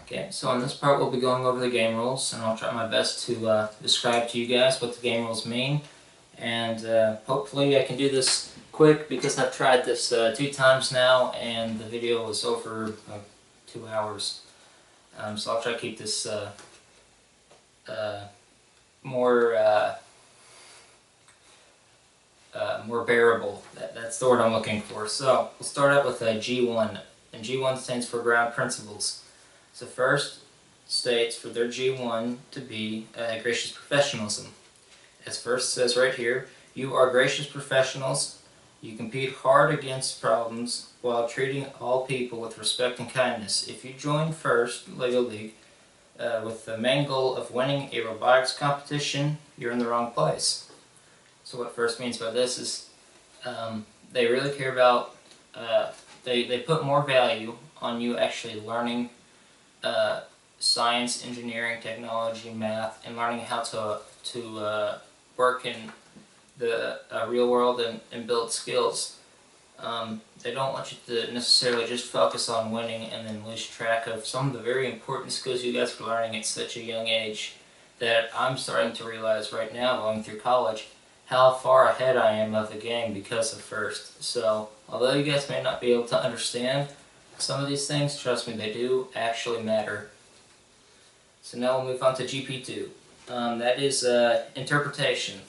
Okay, so in this part we'll be going over the game rules, and I'll try my best to describe to you guys what the game rules mean. And hopefully I can do this quick because I've tried this 2 times now and the video was over 2 hours. So I'll try to keep this more bearable. That's the word I'm looking for. So we'll start out with G1, and G1 stands for ground principles. So first states for their G1 to be gracious professionalism. As first says right here, you are gracious professionals. You compete hard against problems while treating all people with respect and kindness. If you join first LEGO League with the main goal of winning a robotics competition, you're in the wrong place. So what first means by this is they really care about, they put more value on you actually learning science, engineering, technology, math, and learning how to work in the real world and build skills. They don't want you to necessarily just focus on winning and then lose track of some of the very important skills you guys are learning at such a young age that I'm starting to realize right now going through college how far ahead I am of the game because of first. So although you guys may not be able to understand some of these things, trust me, they do actually matter. So now we'll move on to GP2. That is interpretation.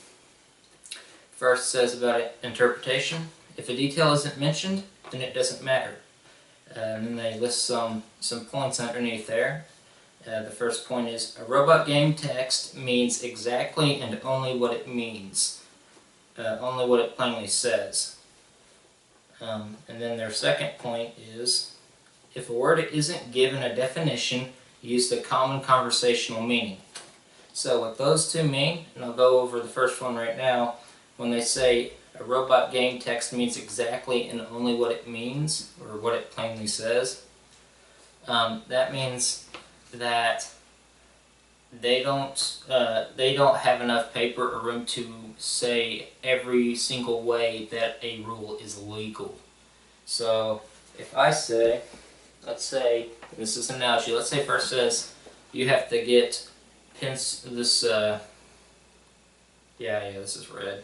First says about interpretation, if a detail isn't mentioned, then it doesn't matter. And then they list some points underneath there. The first point is, a robot game text means exactly and only what it means. Only what it plainly says. And then their second point is, if a word isn't given a definition, use the common conversational meaning. So what those two mean, and I'll go over the first one right now, when they say a robot game text means exactly and only what it means, or what it plainly says, that means that they don't have enough paper or room to say every single way that a rule is legal. So if I say, let's say, this is an analogy, let's say first says you have to get this this is red.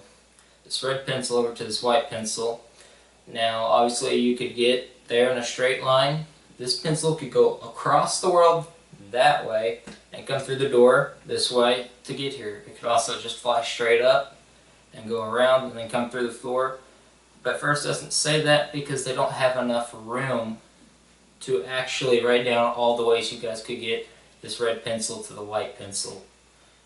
This red pencil over to this white pencil. Now obviously you could get there in a straight line. This pencil could go across the world that way and come through the door this way to get here. It could also just fly straight up and go around and then come through the floor. But first doesn't say that because they don't have enough room to actually write down all the ways you guys could get this red pencil to the white pencil.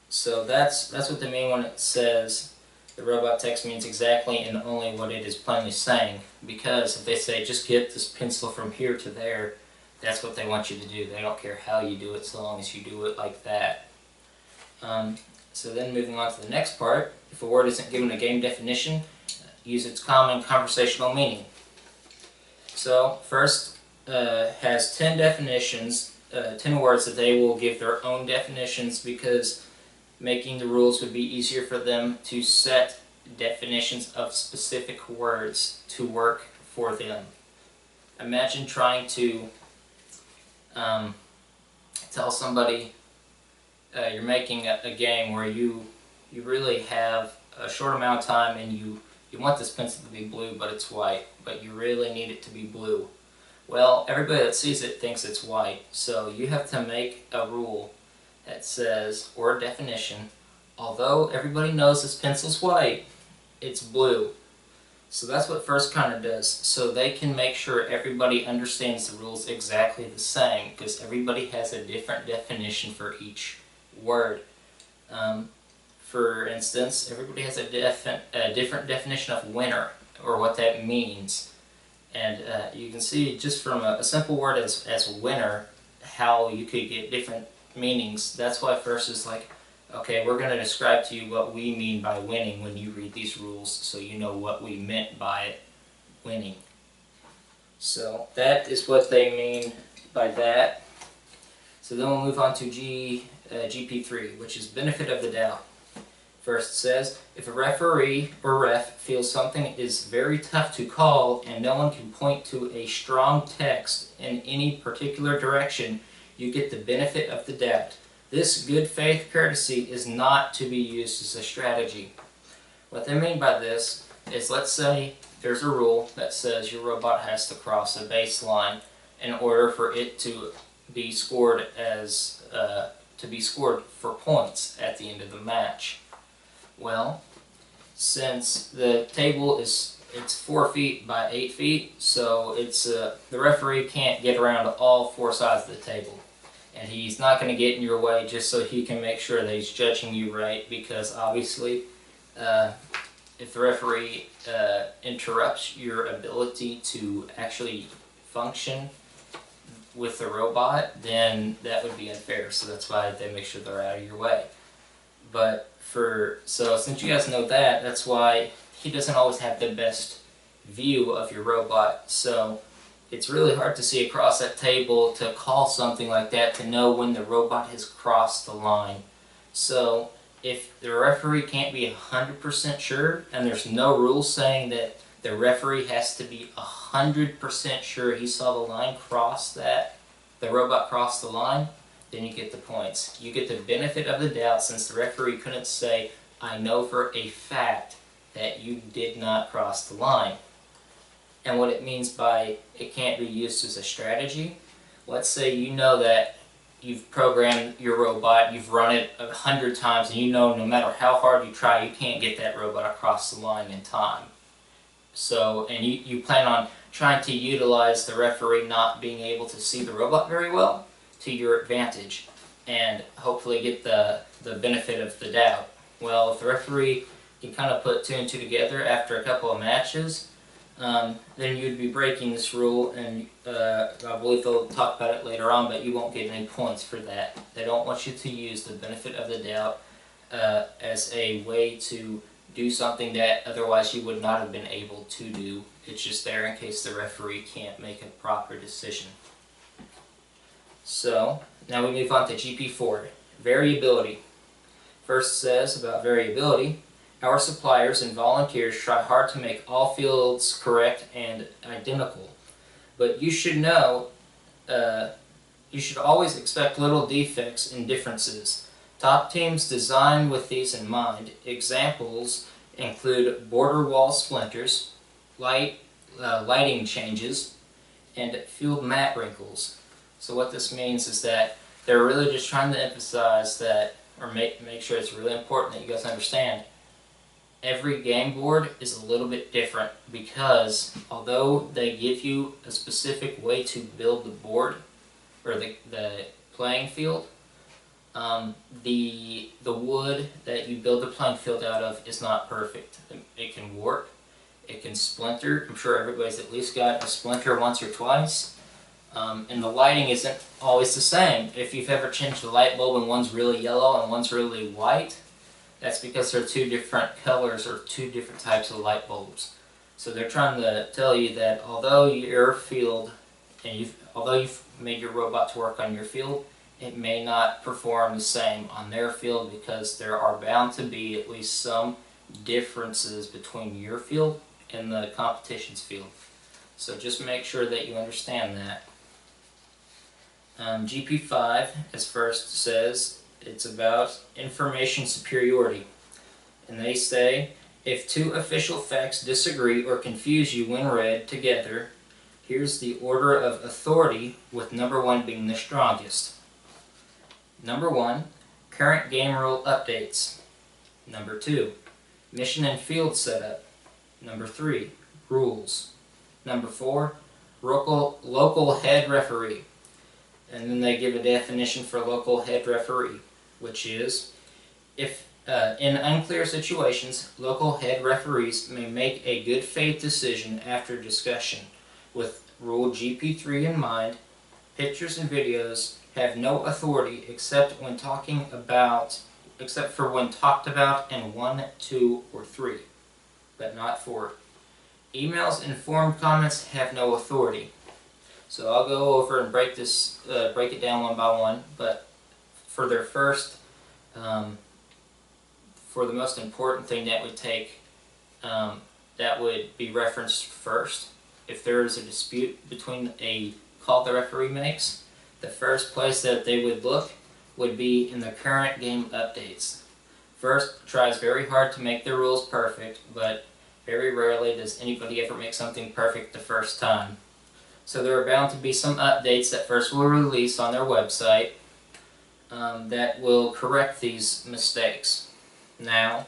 So that's what they mean when it says the robot text means exactly and only what it is plainly saying. Because if they say just get this pencil from here to there, that's what they want you to do. They don't care how you do it so long as you do it like that. So then moving on to the next part, if a word isn't given a game definition, use its common conversational meaning. So first has 10 definitions, 10 words that they will give their own definitions because making the rules would be easier for them to set definitions of specific words to work for them. Imagine trying to tell somebody you're making a game where you really have a short amount of time and you want this pencil to be blue but it's white, but you really need it to be blue. Well, everybody that sees it thinks it's white, so you have to make a rule that says, or a definition, although everybody knows this pencil's white, it's blue. So that's what first kind of does, so they can make sure everybody understands the rules exactly the same, because everybody has a different definition for each word. For instance, everybody has a different definition of winner, or what that means. And you can see just from a simple word as winner, how you could get different meanings. That's why first is like, okay, we're going to describe to you what we mean by winning when you read these rules, so you know what we meant by winning. So that is what they mean by that. So then we'll move on to GP3, which is benefit of the doubt. First says, if a referee or ref feels something is very tough to call and no one can point to a strong text in any particular direction, you get the benefit of the doubt. This good faith courtesy is not to be used as a strategy. What they mean by this is, let's say there's a rule that says your robot has to cross a baseline in order for it to be scored for points at the end of the match. Well, since the table it's 4 feet by 8 feet, so the referee can't get around to all 4 sides of the table, and he's not going to get in your way just so he can make sure that he's judging you right, because obviously if the referee interrupts your ability to actually function with the robot, then that would be unfair. So that's why they make sure they're out of your way. But so since you guys know that, that's why he doesn't always have the best view of your robot. So it's really hard to see across that table to call something like that, to know when the robot has crossed the line. So if the referee can't be 100% sure, and there's no rule saying that the referee has to be 100% sure he saw the line cross, that the robot crossed the line, then you get the points. You get the benefit of the doubt, since the referee couldn't say, I know for a fact that you did not cross the line. And what it means by it can't be used as a strategy, let's say you know that you've programmed your robot, you've run it 100 times, and you know no matter how hard you try, you can't get that robot across the line in time. So, and you plan on trying to utilize the referee not being able to see the robot very well to your advantage, and hopefully get the benefit of the doubt. Well, if the referee can kind of put 2 and 2 together after a couple of matches, then you'd be breaking this rule, and I believe they'll talk about it later on, but you won't get any points for that. They don't want you to use the benefit of the doubt as a way to do something that otherwise you would not have been able to do. It's just there in case the referee can't make a proper decision. So, now we move on to GP4, variability. First says about variability, our suppliers and volunteers try hard to make all fields correct and identical. But you should know, you should always expect little defects and differences. Top teams design with these in mind. Examples include border wall splinters, lighting changes, and field mat wrinkles. So what this means is that they're really just trying to emphasize that, or make sure it's really important that you guys understand, every game board is a little bit different, because although they give you a specific way to build the board, or the playing field, the wood that you build the playing field out of is not perfect. It can warp, it can splinter. I'm sure everybody's at least got a splinter once or twice. And the lighting isn't always the same. If you've ever changed the light bulb and one's really yellow and one's really white, that's because they're 2 different colors or 2 different types of light bulbs. So they're trying to tell you that although your field, and although you've made your robot to work on your field, it may not perform the same on their field, because there are bound to be at least some differences between your field and the competition's field. So just make sure that you understand that. GP5, as first says, it's about information superiority. And they say, if 2 official facts disagree or confuse you when read together, here's the order of authority, with number 1 being the strongest. Number 1, current game rule updates. Number 2, mission and field setup. Number 3, rules. Number 4, local head referee. And then they give a definition for local head referee, which is, if in unclear situations, local head referees may make a good faith decision after discussion. With rule GP3 in mind, pictures and videos have no authority except for when talked about in 1, 2, or 3, but not 4. Emails and forum comments have no authority. So I'll go over and break it down one by one. But for their first, for the most important thing that would take, that would be referenced first. If there is a dispute between a call the referee makes, the first place that they would look would be in the current game updates. First tries very hard to make their rules perfect, but very rarely does anybody ever make something perfect the first time. So there are bound to be some updates that first will release on their website that will correct these mistakes. Now,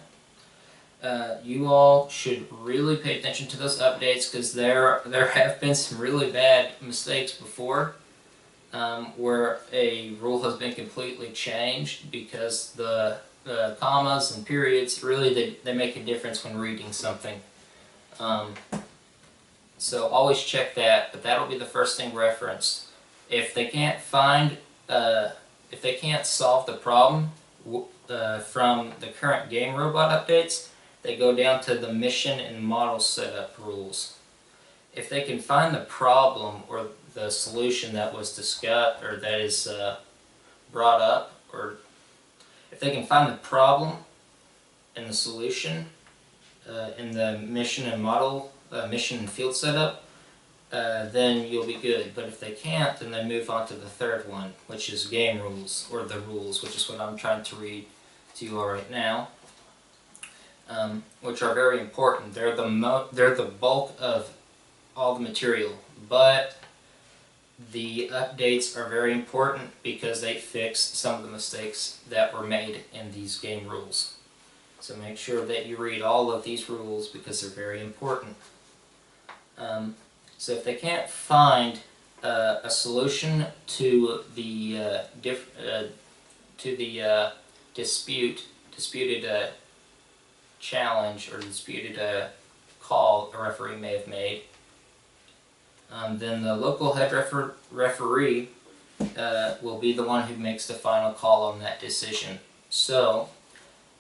you all should really pay attention to those updates, because there have been some really bad mistakes before, where a rule has been completely changed because the commas and periods really they make a difference when reading something. So always check that, but that'll be the first thing referenced. If they can't solve the problem from the current game robot updates, they go down to the mission and model setup rules. If they can find the problem or the solution that was discussed or that is brought up, or if they can find the problem and the solution in the mission and model, mission and field setup, then you'll be good. But if they can't, then they move on to the third one, which is game rules, or the rules, which is what I'm trying to read to you all right now, which are very important. They're the bulk of all the material, but the updates are very important because they fix some of the mistakes that were made in these game rules. So make sure that you read all of these rules because they're very important. So if they can't find a solution to the disputed challenge or disputed call a referee may have made, then the local head referee will be the one who makes the final call on that decision. So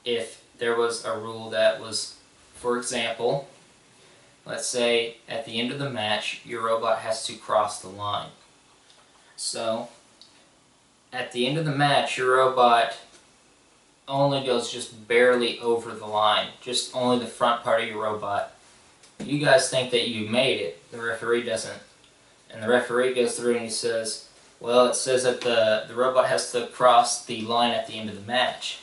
if there was a rule that was, for example, let's say at the end of the match your robot has to cross the line. So at the end of the match your robot only goes just barely over the line, just only the front part of your robot. You guys think that you made it, the referee doesn't. And the referee goes through and he says, well, it says that the robot has to cross the line at the end of the match.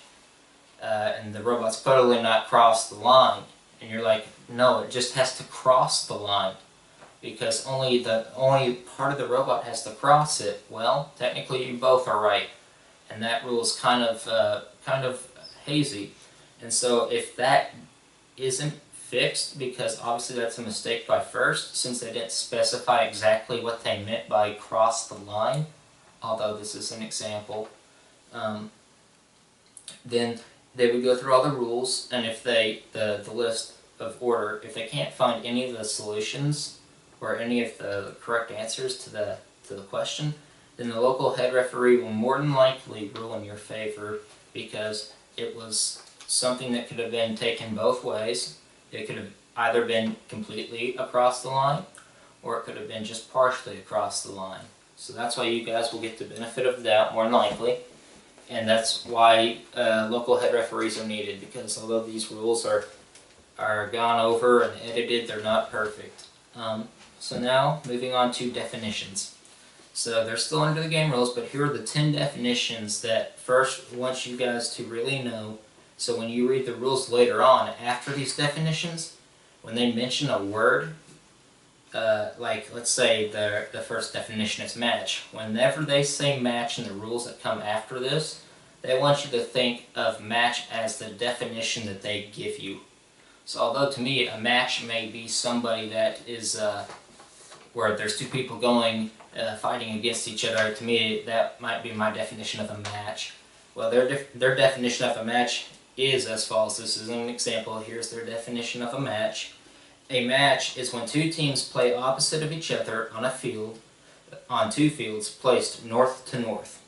And the robot's totally not crossed the line. And you're like, no, it just has to cross the line, because only part of the robot has to cross it. Well, technically you both are right, and that rule is kind of hazy. And so if that isn't fixed, because obviously that's a mistake by first, since they didn't specify exactly what they meant by cross the line, although this is an example, then they would go through all the rules, and if the list of order, if they can't find any of the solutions or any of the correct answers to the question, then the local head referee will more than likely rule in your favor, because it was something that could have been taken both ways. It could have either been completely across the line, or it could have been just partially across the line. So that's why you guys will get the benefit of the doubt more than likely. And that's why local head referees are needed, because although these rules are gone over and edited, they're not perfect. So now, moving on to definitions. So they're still under the game rules, but here are the 10 definitions that first want you guys to really know. So when you read the rules later on, after these definitions, when they mention a word, like let's say the first definition is match, whenever they say match in the rules that come after this, they want you to think of match as the definition that they give you. So although to me a match may be somebody that is where there's two people going fighting against each other, to me that might be my definition of a match. Well, their definition of a match is as follows. This is an example. Here's their definition of a match. A match is when two teams play opposite of each other on a field, on two fields placed north to north.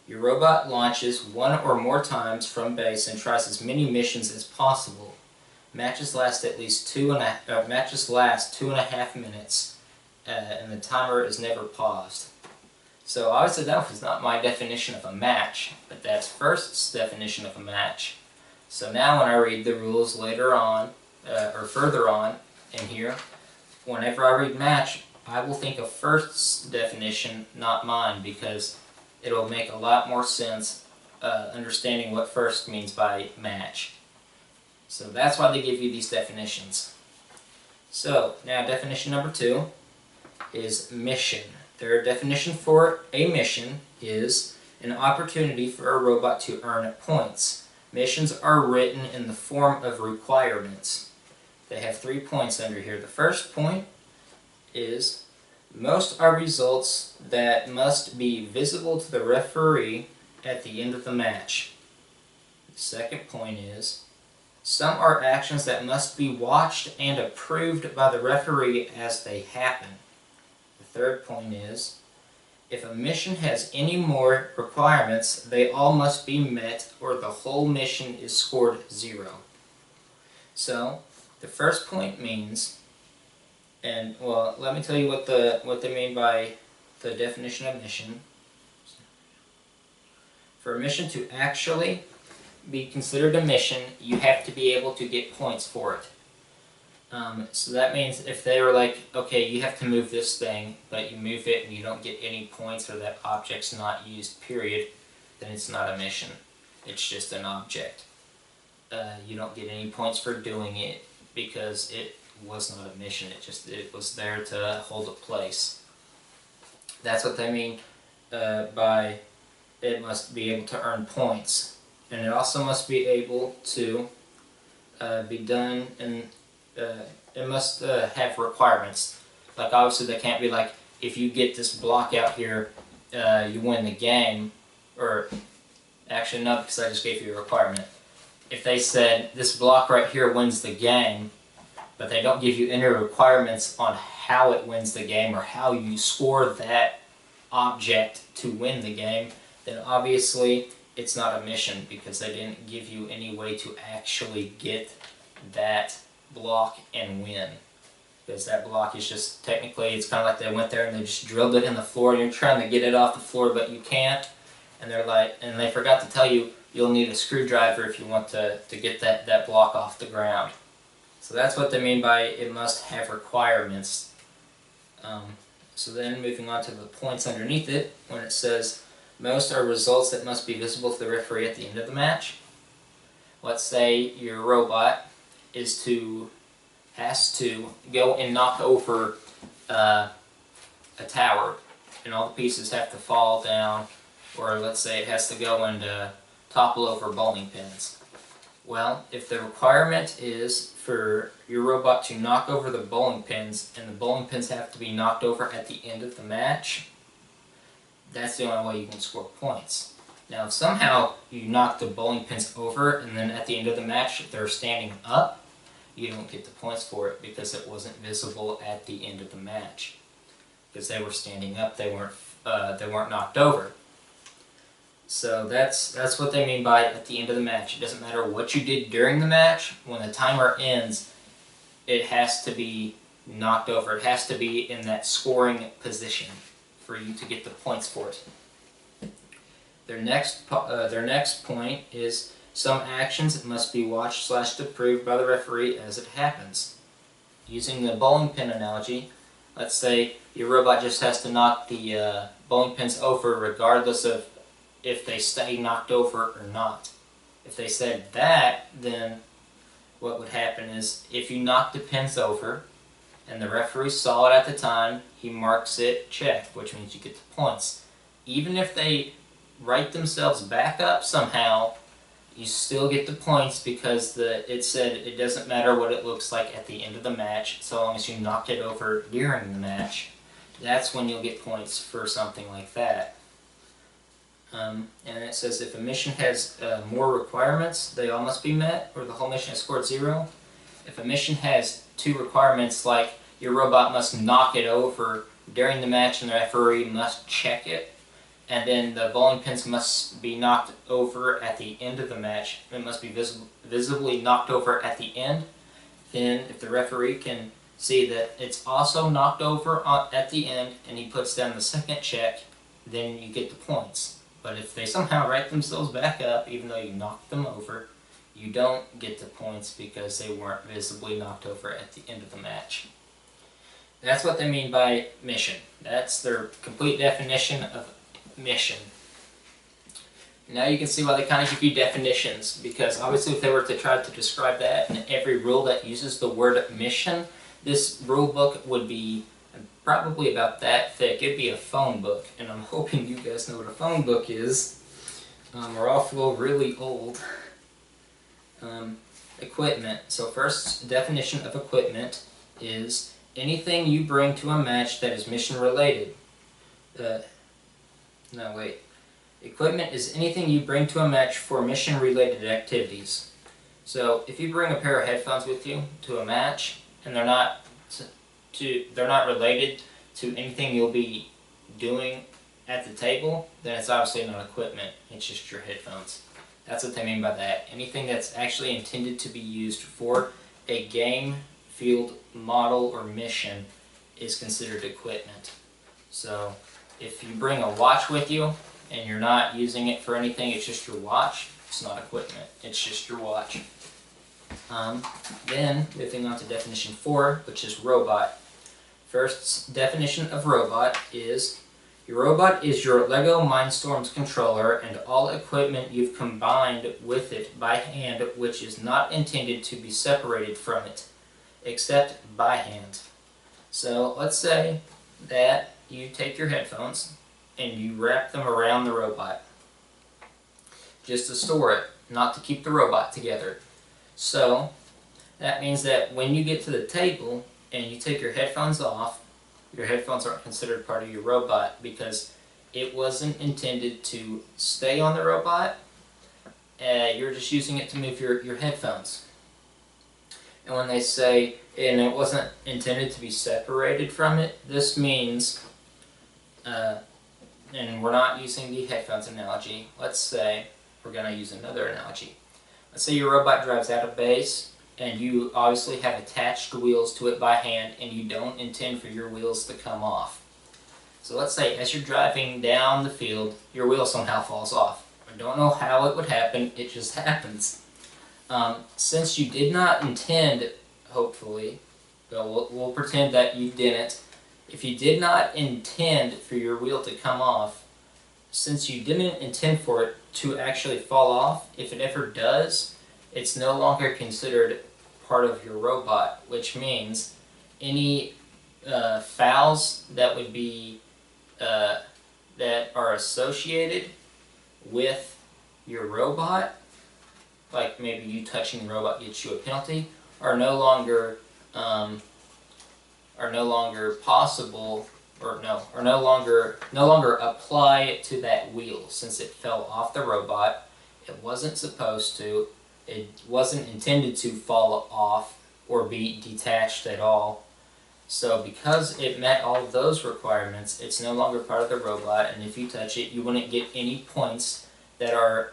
Your robot launches one or more times from base and tries as many missions as possible. Matches last at least 2.5 minutes, and the timer is never paused. So obviously that was not my definition of a match, but that's First's definition of a match. So now when I read the rules later on, or further on in here, whenever I read match, I will think of First's definition, not mine, because it'll make a lot more sense understanding what first means by match. So that's why they give you these definitions. So now definition number 2 is mission. Their definition for a mission is an opportunity for a robot to earn points. Missions are written in the form of requirements. They have 3 points under here. The first point is most are results that must be visible to the referee at the end of the match. The second point is some are actions that must be watched and approved by the referee as they happen. The third point is if a mission has any more requirements, they all must be met or the whole mission is scored 0. So the first point means, and well, let me tell you what they mean by the definition of mission. For a mission to actually be considered a mission, you have to be able to get points for it. So that means if they were like, okay, you have to move this thing, but you move it and you don't get any points or that object's not used, period, then it's not a mission. It's just an object. You don't get any points for doing it because it was not a mission. It was there to hold a place. That's what they mean by it must be able to earn points. And it also must be able to be done, and it must have requirements. Like obviously they can't be like, if you get this block out here, you win the game. Or actually no, because I just gave you a requirement. If they said this block right here wins the game, but they don't give you any requirements on how it wins the game or how you score that object to win the game, then obviously it's not a mission because they didn't give you any way to actually get that block and win. Because that block is just, technically, it's kind of like they went there and they just drilled it in the floor and you're trying to get it off the floor but you can't. And they're like, and they forgot to tell you, you'll need a screwdriver if you want to get that block off the ground. So that's what they mean by it must have requirements. So then moving on to the points underneath it, when it says most are results that must be visible to the referee at the end of the match. Let's say your robot has to go and knock over a tower and all the pieces have to fall down, or let's say it has to go and topple over bowling pins. Well, if the requirement is for your robot to knock over the bowling pins and the bowling pins have to be knocked over at the end of the match, that's the only way you can score points. Now if somehow you knock the bowling pins over and then at the end of the match they're standing up, you don't get the points for it because it wasn't visible at the end of the match. Because they were standing up, they weren't knocked over. So that's what they mean by at the end of the match. It doesn't matter what you did during the match, when the timer ends, it has to be knocked over. It has to be in that scoring position for you to get the points for it. Their next point is some actions must be watched / approved by the referee as it happens. Using the bowling pin analogy, let's say your robot just has to knock the bowling pins over regardless of if they stay knocked over or not. If they said that, then what would happen is if you knock the pins over and the referee saw it at the time, he marks it checked, which means you get the points. Even if they right themselves back up somehow, you still get the points because it said it doesn't matter what it looks like at the end of the match, so long as you knocked it over during the match. That's when you'll get points for something like that. And it says if a mission has more requirements, they all must be met, or the whole mission is scored 0. If a mission has 2 requirements, like your robot must knock it over during the match and the referee must check it, and then the bowling pins must be knocked over at the end of the match, it must be visibly knocked over at the end, then if the referee can see that it's also knocked over at the end and he puts down the second check, then you get the points. But if they somehow right themselves back up, even though you knocked them over, you don't get the points because they weren't visibly knocked over at the end of the match. That's what they mean by mission. That's their complete definition of mission. Now you can see why they kind of give you definitions, because obviously if they were to try to describe that in every rule that uses the word mission, this rule book would be probably about that thick. It'd be a phone book, and I'm hoping you guys know what a phone book is. We're all feel really old. Equipment. So first definition of equipment is anything you bring to a match that is mission related. No, wait. Equipment is anything you bring to a match for mission related activities. So if you bring a pair of headphones with you to a match and they're not related to anything you'll be doing at the table, then it's obviously not equipment. It's just your headphones. That's what they mean by that. Anything that's actually intended to be used for a game, field, model, or mission is considered equipment. So if you bring a watch with you and you're not using it for anything, it's just your watch, it's not equipment, it's just your watch. Then moving on to definition 4, which is robot. First definition of robot is your robot is your LEGO Mindstorms controller and all equipment you've combined with it by hand which is not intended to be separated from it, except by hand. So let's say that you take your headphones and you wrap them around the robot just to store it, not to keep the robot together. So that means that when you get to the table and you take your headphones off, your headphones aren't considered part of your robot because it wasn't intended to stay on the robot. You're just using it to move your headphones. And when they say, and it wasn't intended to be separated from it, this means, and we're not using the headphones analogy, let's say, we're going to use another analogy. Let's say your robot drives out of base, and you obviously have attached wheels to it by hand, and you don't intend for your wheels to come off. So let's say as you're driving down the field, your wheel somehow falls off. I don't know how it would happen, it just happens. Since you did not intend, hopefully, we'll pretend that you didn't. If you did not intend for your wheel to come off, since you didn't intend for it to actually fall off, if it ever does, it's no longer considered part of your robot, which means any fouls that would be that are associated with your robot, like maybe you touching the robot gets you a penalty, are no longer possible, or no longer apply to that wheel since it fell off the robot. It wasn't supposed to. It wasn't intended to fall off or be detached at all. So because it met all of those requirements, it's no longer part of the robot, and if you touch it, you wouldn't get any points that are,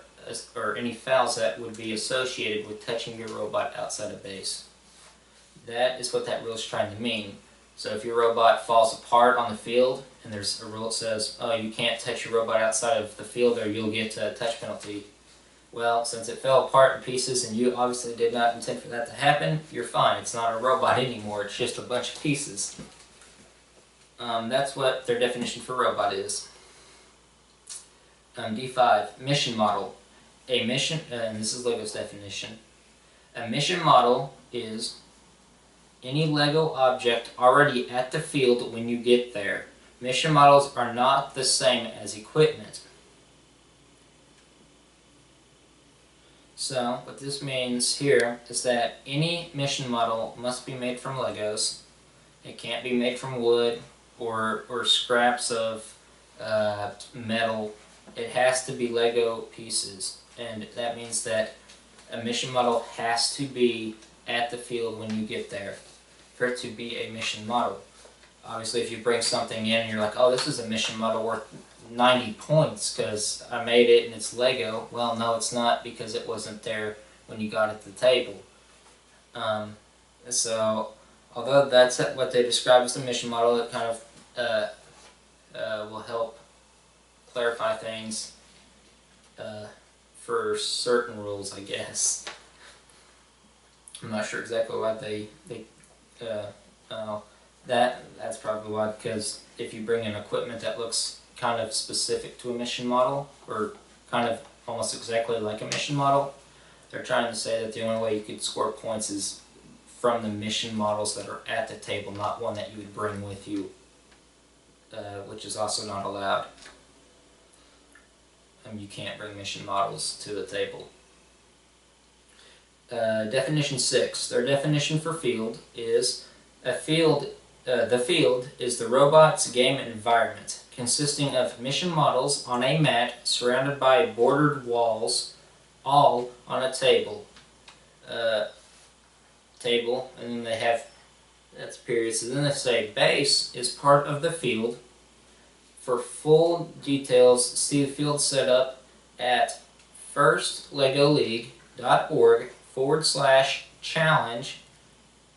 or any fouls that would be associated with touching your robot outside of base. That is what that rule is trying to mean. So if your robot falls apart on the field, and there's a rule that says, oh, you can't touch your robot outside of the field or you'll get a touch penalty. Well, since it fell apart in pieces and you obviously did not intend for that to happen, you're fine. It's not a robot anymore, it's just a bunch of pieces. That's what their definition for robot is. D5, mission model. A mission, and this is LEGO's definition. A mission model is any LEGO object already at the field when you get there. Mission models are not the same as equipment. So, what this means here is that any mission model must be made from Legos. It can't be made from wood or scraps of metal. It has to be Lego pieces, and that means that a mission model has to be at the field when you get there for it to be a mission model. Obviously, if you bring something in and you're like, oh, this is a mission model worth 90 points because I made it and it's Lego. Well, no, it's not, because it wasn't there when you got it to the table. So, although that's what they describe as the mission model, it kind of will help clarify things for certain rules, I guess. I'm not sure exactly why that's probably why, because if you bring in equipment that looks kind of specific to a mission model, or kind of almost exactly like a mission model. They're trying to say that the only way you could score points is from the mission models that are at the table, not one that you would bring with you, which is also not allowed. You can't bring mission models to the table. Definition 6. Their definition for field is the field is the robot's game environment, consisting of mission models on a mat surrounded by bordered walls, all on a table. And then they have, that's periods, and then they say base is part of the field. For full details, see the field setup at firstlegoleague.org/challenge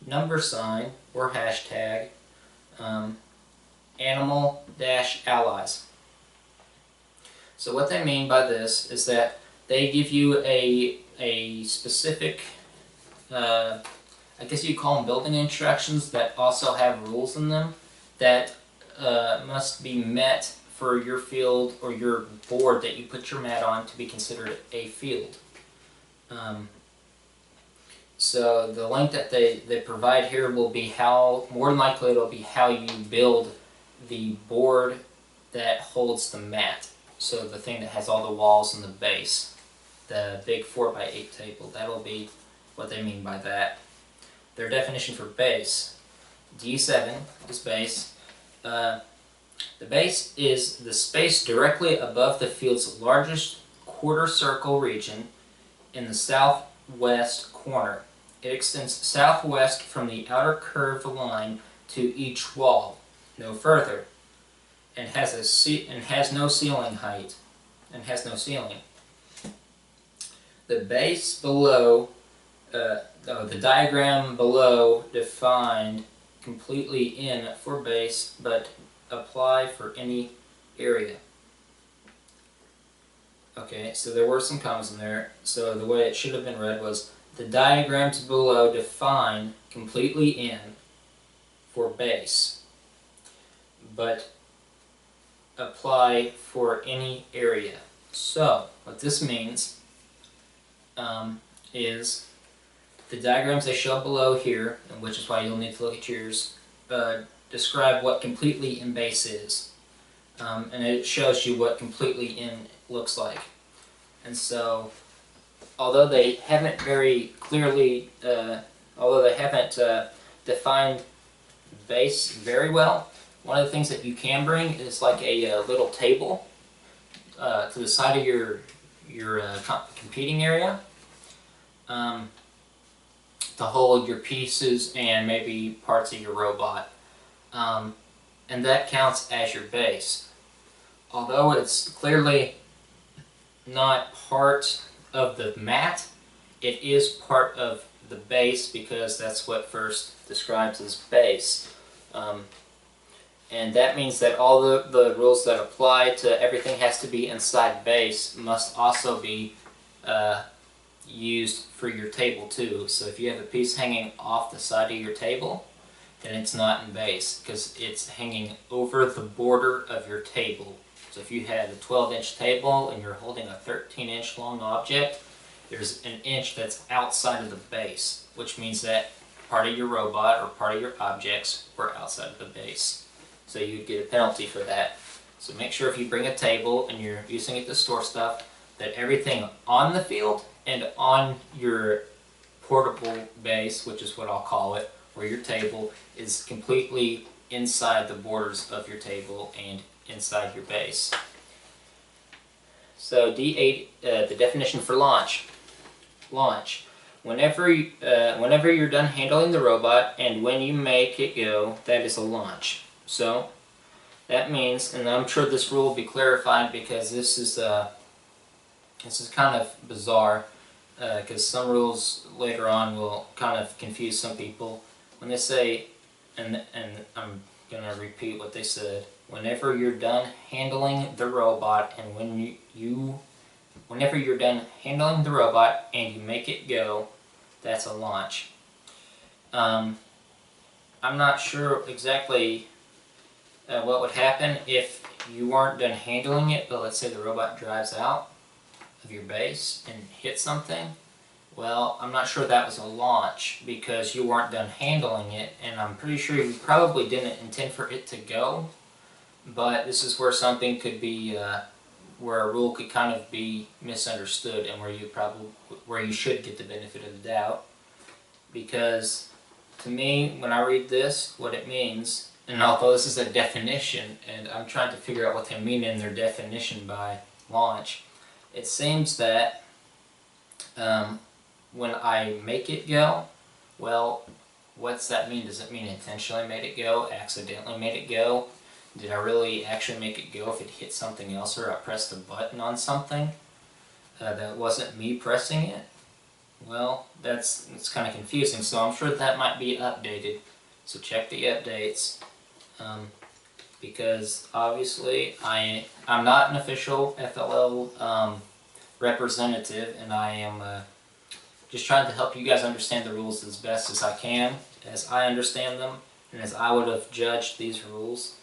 # or hashtag animal-allies. So what they mean by this is that they give you a specific, I guess you call them building instructions that also have rules in them that must be met for your field or your board that you put your mat on to be considered a field. So the link that they provide here will be how, more than likely it'll be how you build the board that holds the mat. So the thing that has all the walls and the base. The big 4x8 table, that'll be what they mean by that. Their definition for base, D7 is base. The base is the space directly above the field's largest quarter circle region in the southwest corner. It extends southwest from the outer curved line to each wall, no further, and has no ceiling height, and has no ceiling. The base below, the diagram below defined completely in for base, but apply for any area. Okay, so there were some commas in there. So the way it should have been read was, the diagrams below define completely in for base, but apply for any area. So what this means is the diagrams they show below here, and which is why you'll need to look at yours, describe what completely in base is. And it shows you what completely in looks like. And so, although they haven't very clearly, defined base very well, one of the things that you can bring is like a little table to the side of your competing area to hold your pieces and maybe parts of your robot. And that counts as your base. Although it's clearly not part of the mat, it is part of the base because that's what first describes as base. And that means that all the rules that apply to everything has to be inside base must also be used for your table too. So if you have a piece hanging off the side of your table, then it's not in base because it's hanging over the border of your table. So if you had a 12-inch table and you're holding a 13-inch long object, there's an inch that's outside of the base, which means that part of your robot or part of your objects were outside of the base. So you'd get a penalty for that. So make sure if you bring a table and you're using it to store stuff, that everything on the field and on your portable base, which is what I'll call it, or your table, is completely inside the borders of your table and inside your base. So D8, the definition for launch. Launch. Whenever you're done handling the robot and when you make it go, that is a launch. So that means, and I'm sure this rule will be clarified because this is kind of bizarre, because some rules later on will kind of confuse some people. When they say, and I'm going to repeat what they said, whenever you're done handling the robot and whenever you're done handling the robot and you make it go, that's a launch. I'm not sure exactly what would happen if you weren't done handling it, but let's say the robot drives out. of your base and hit something, well, I'm not sure that was a launch because you weren't done handling it, and I'm pretty sure you probably didn't intend for it to go. But this is where something could be, where a rule could kind of be misunderstood, and where you should get the benefit of the doubt. Because to me, when I read this, what it means, and although this is a definition, and I'm trying to figure out what they mean in their definition by launch, it seems that when I make it go, well, what's that mean? Does it mean intentionally made it go, accidentally made it go? Did I really actually make it go if it hit something else, or I pressed a button on something that wasn't me pressing it? Well, it's kind of confusing, so I'm sure that might be updated. So check the updates, because obviously I'm not an official FLL representative, and I am just trying to help you guys understand the rules as best as I can, as I understand them, and as I would have judged these rules.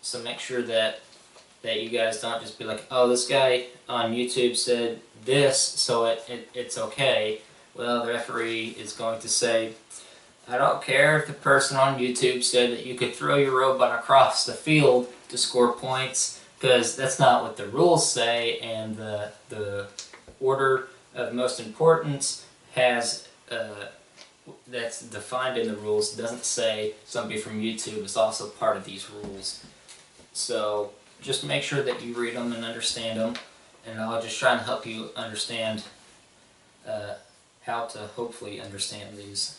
So make sure that you guys don't just be like, oh, this guy on YouTube said this, so it's okay. Well, the referee is going to say, I don't care if the person on YouTube said that you could throw your robot across the field to score points, because that's not what the rules say, and the order of most importance has that's defined in the rules. It doesn't say somebody from YouTube is also part of these rules. So just make sure that you read them and understand them, and I'll just try and help you understand how to hopefully understand these.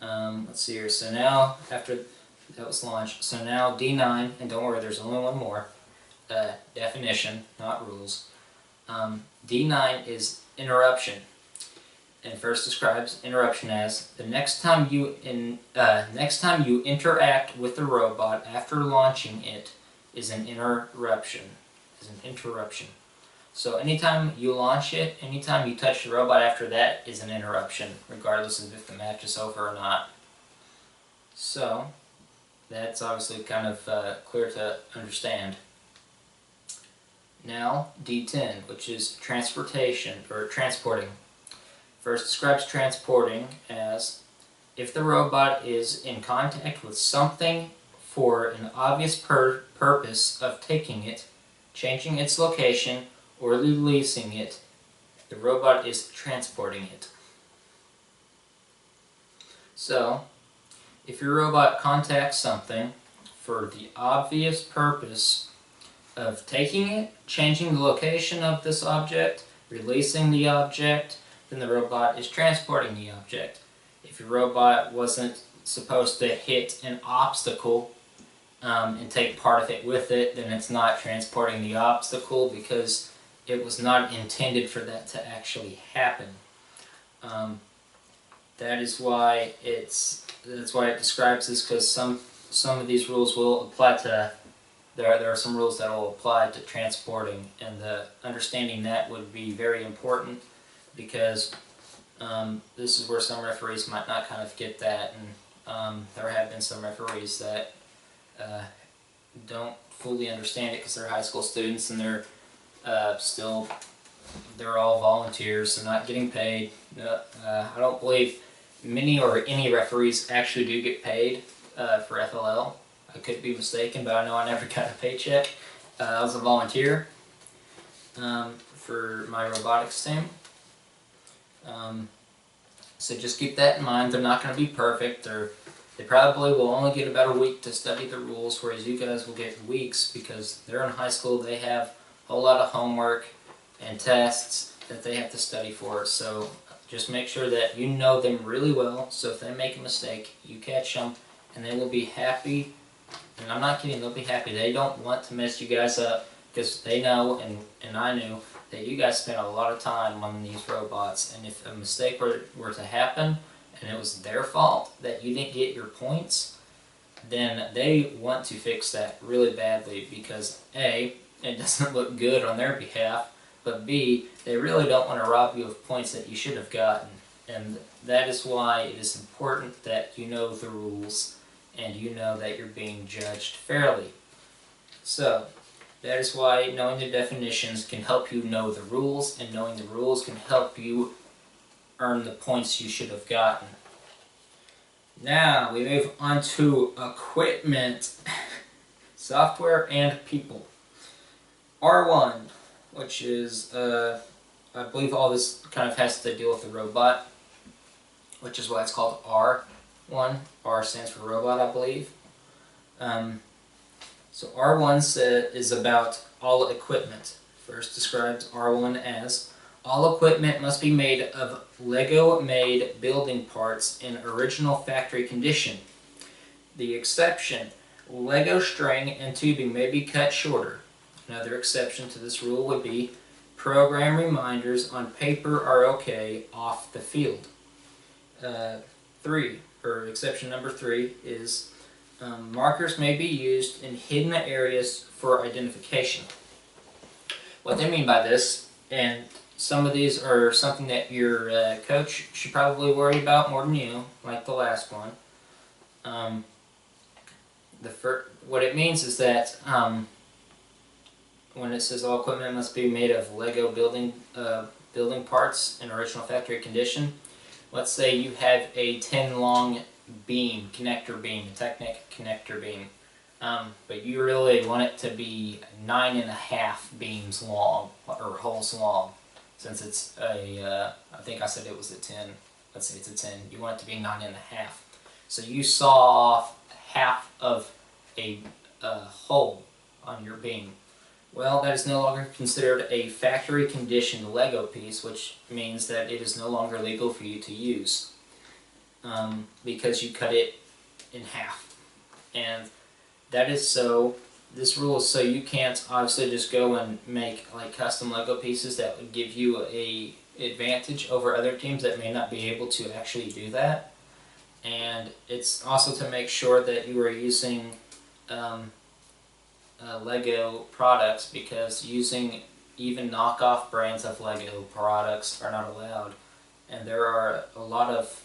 Let's see here. So now, after that was launched, so now D9, and don't worry, there's only one more definition, not rules. D9 is interruption, and first describes interruption as the next time you interact with the robot after launching it is an interruption. So anytime you launch it, anytime you touch the robot after that is an interruption, regardless of if the match is over or not. So that's obviously kind of clear to understand. Now D10, which is transportation, or transporting. First describes transporting as if the robot is in contact with something for an obvious purpose of taking it, changing its location, or releasing it, the robot is transporting it. So, if your robot contacts something for the obvious purpose of taking it, changing the location of this object, releasing the object, then the robot is transporting the object. If your robot wasn't supposed to hit an obstacle and take part of it with it, then it's not transporting the obstacle because it was not intended for that to actually happen. That is why that's why it describes this, because some of these rules will apply to. There are some rules that will apply to transporting, and understanding that would be very important, because this is where some referees might not kind of get that, and there have been some referees that don't fully understand it because they're high school students and they're all volunteers. They're not getting paid. I don't believe many or any referees actually do get paid for FLL. I could be mistaken, but I know I never got a paycheck. I was a volunteer for my robotics team. So just keep that in mind. They're not going to be perfect. They probably will only get about a week to study the rules, whereas you guys will get weeks because they're in high school. They have a whole lot of homework and tests that they have to study for. So just make sure that you know them really well, so if they make a mistake, you catch them, and they will be happy. And I'm not kidding, they'll be happy. They don't want to mess you guys up, because they know, and I knew, that you guys spent a lot of time on these robots, and if a mistake were to happen, and it was their fault that you didn't get your points, then they want to fix that really badly, because A, it doesn't look good on their behalf, but B, they really don't want to rob you of points that you should have gotten. And that is why it is important that you know the rules, and you know that you're being judged fairly. So, That is why knowing the definitions can help you know the rules, and knowing the rules can help you earn the points you should have gotten. Now we move on to equipment, software, and people. R1, which is, I believe all this kind of has to deal with the robot, which is why it's called R1. R stands for robot, I believe. So R1 is about all equipment. First describes R1 as, all equipment must be made of Lego-made building parts in original factory condition. The exception, Lego string and tubing may be cut shorter. Another exception to this rule would be, program reminders on paper are okay off the field. Exception number 3 is, markers may be used in hidden areas for identification. What they mean by this, and some of these are something that your coach should probably worry about more than you, like the last one. What it means is that when it says all equipment must be made of Lego building parts in original factory condition, let's say you have a 10 long beam, connector beam, a Technic connector beam, but you really want it to be 9.5 beams long, or holes long, since it's a, I think I said it was a 10, let's say it's a 10, you want it to be 9.5. So you saw off half of a hole on your beam. Well, that is no longer considered a factory conditioned Lego piece, which means that it is no longer legal for you to use, because you cut it in half. And that is so, this rule is so you can't obviously just go and make like custom Lego pieces that would give you a advantage over other teams that may not be able to actually do that. And it's also to make sure that you are using Lego products, because using even knockoff brands of Lego products are not allowed. And there are a lot of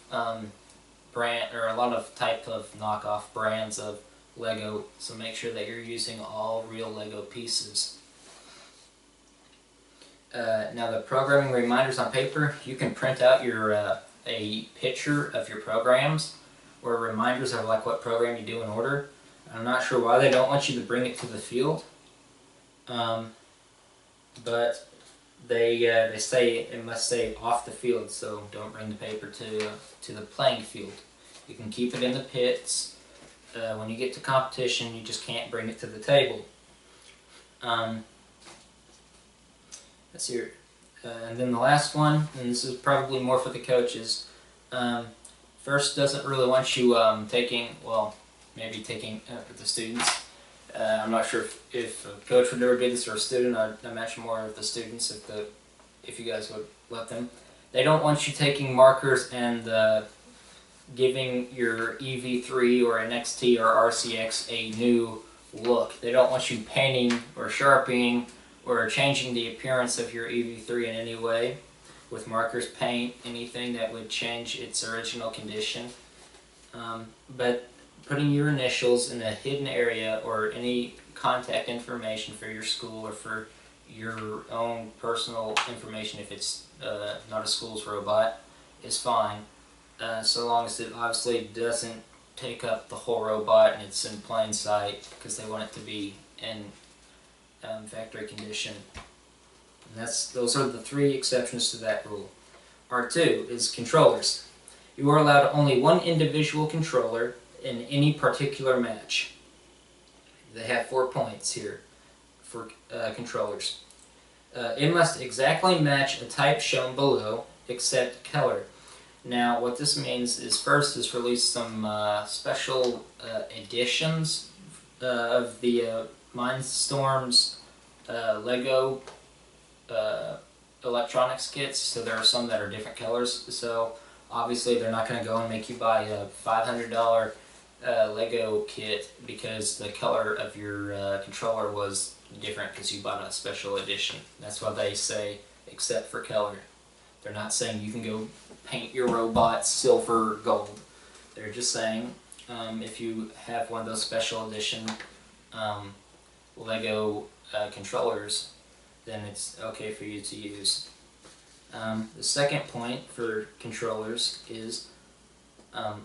type of knockoff brands of Lego, so make sure that you're using all real Lego pieces. Now the programming reminders on paper, you can print out your a picture of your programs, or reminders of like what program you do in order. I'm not sure why they don't want you to bring it to the field, but they say it must stay off the field, so don't bring the paper to the playing field. You can keep it in the pits. When you get to competition, you just can't bring it to the table. Let's see here. And then the last one, and this is probably more for the coaches. First doesn't really want you taking, well, maybe taking the students. I'm not sure if a coach would ever do this or a student. I imagine more of the students if you guys would let them. They don't want you taking markers and giving your EV3 or an XT or RCX a new look. They don't want you painting or sharpening or changing the appearance of your EV3 in any way with markers, paint, anything that would change its original condition. But putting your initials in a hidden area or any contact information for your school or for your own personal information, if it's not a school's robot, is fine, so long as it obviously doesn't take up the whole robot and it's in plain sight, because they want it to be in factory condition. And those are the 3 exceptions to that rule. R2 is controllers. You are allowed only one individual controller in any particular match. They have 4 points here for controllers. It must exactly match a type shown below, except color. Now, what this means is, first is release some special editions of the Mindstorms Lego electronics kits. So there are some that are different colors. So obviously they're not going to go and make you buy a $500 Lego kit because the color of your controller was different because you bought a special edition. That's why they say except for color. They're not saying you can go paint your robot silver gold. They're just saying if you have one of those special edition Lego controllers, then it's okay for you to use. The second point for controllers is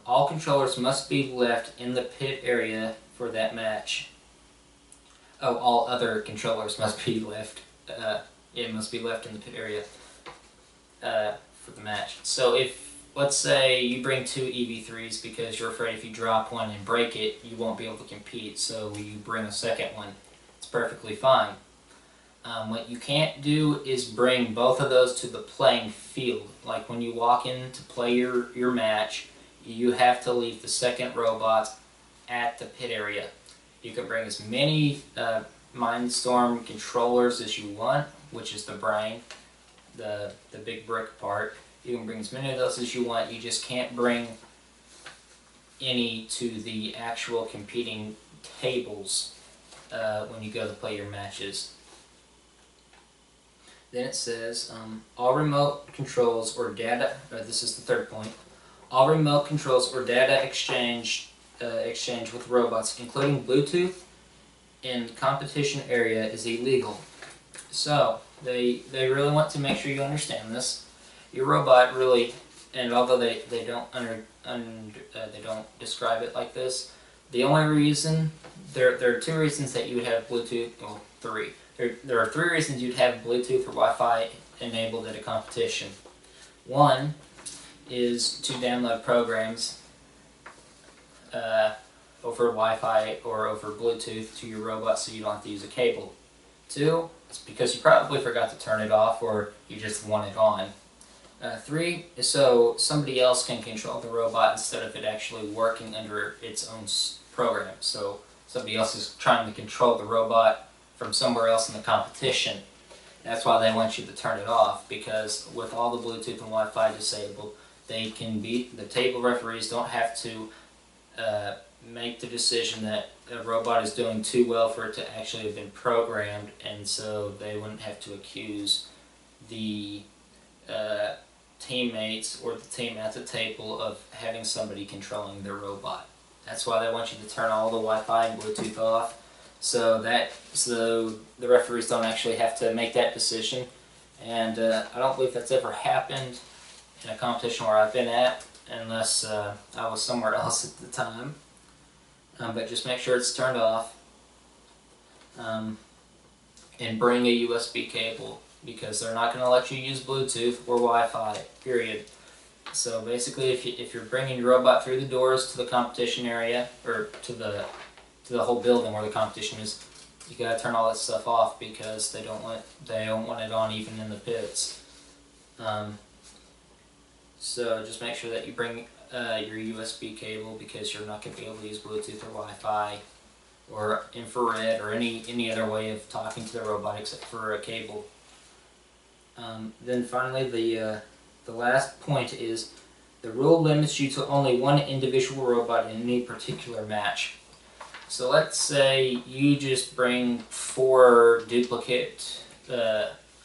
all controllers must be left in the pit area for that match. Oh, all other controllers must be left. It must be left in the pit area for the match. So if, let's say, you bring 2 EV3s because you're afraid if you drop one and break it, you won't be able to compete. So you bring a second one. It's perfectly fine. What you can't do is bring both of those to the playing field. Like when you walk in to play your match, you have to leave the second robot at the pit area. You can bring as many Mindstorm controllers as you want, which is the brain, the big brick part. You can bring as many of those as you want. You just can't bring any to the actual competing tables when you go to play your matches. Then it says, all remote controls or data, this is the third point, all remote controls or data exchange with robots, including Bluetooth, in competition area is illegal. So, they really want to make sure you understand this. Your robot really, and although they don't they don't describe it like this, the only reason, there are 2 reasons that you would have Bluetooth, well, 3. There are 3 reasons you'd have Bluetooth or Wi-Fi enabled at a competition. One is to download programs over Wi-Fi or over Bluetooth to your robot so you don't have to use a cable. 2, it's because you probably forgot to turn it off or you just want it on. 3 is so somebody else can control the robot instead of it actually working under its own program. So somebody else is trying to control the robot from somewhere else in the competition. That's why they want you to turn it off, because with all the Bluetooth and Wi-Fi disabled, they can be, the table referees don't have to make the decision that a robot is doing too well for it to actually have been programmed, and so they wouldn't have to accuse the teammates or the team at the table of having somebody controlling their robot. That's why they want you to turn all the Wi-Fi and Bluetooth off, so the referees don't actually have to make that decision. And I don't believe that's ever happened in a competition where I've been at, unless I was somewhere else at the time. But just make sure it's turned off, and bring a USB cable, because they're not going to let you use Bluetooth or Wi-Fi, period. So basically, if you're bringing your robot through the doors to the competition area, or to the whole building where the competition is, you gotta turn all that stuff off, because they don't want it on even in the pits. So just make sure that you bring your USB cable, because you're not going to be able to use Bluetooth or Wi-Fi or infrared or any other way of talking to the robot except for a cable. Then finally, the last point is the rule limits you to only one individual robot in any particular match. So let's say you just bring 4 duplicate,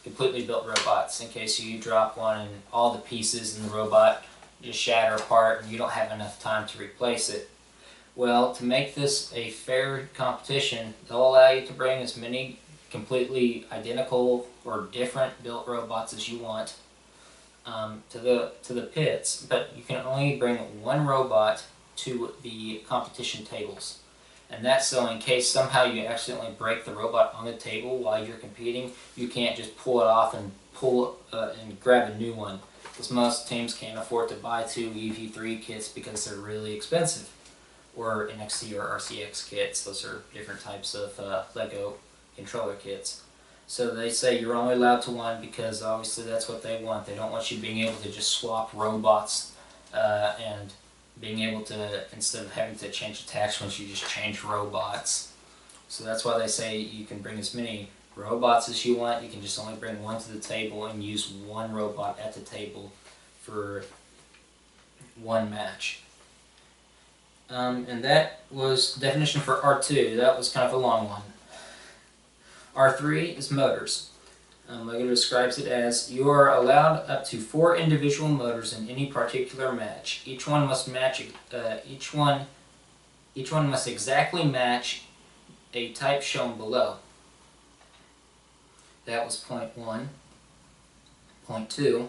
completely built robots in case you drop one and all the pieces in the robot just shatter apart and you don't have enough time to replace it. Well, to make this a fair competition, they'll allow you to bring as many completely identical or different built robots as you want to the pits, but you can only bring 1 robot to the competition tables. And that's so in case somehow you accidentally break the robot on the table while you're competing, you can't just pull it off and and grab a new one. Because most teams can't afford to buy 2 EV3 kits because they're really expensive. Or NXT or RCX kits, those are different types of Lego controller kits. So they say you're only allowed to 1 because obviously that's what they want. They don't want you being able to just swap robots and being able to, instead of having to change attachments, you just change robots. So that's why they say you can bring as many robots as you want. You can just only bring 1 to the table and use 1 robot at the table for 1 match. And that was the definition for R2. That was kind of a long one. R3 is motors. Lego describes it as, you are allowed up to 4 individual motors in any particular match. Each one must match. Each one must exactly match a type shown below. That was point 1. Point 2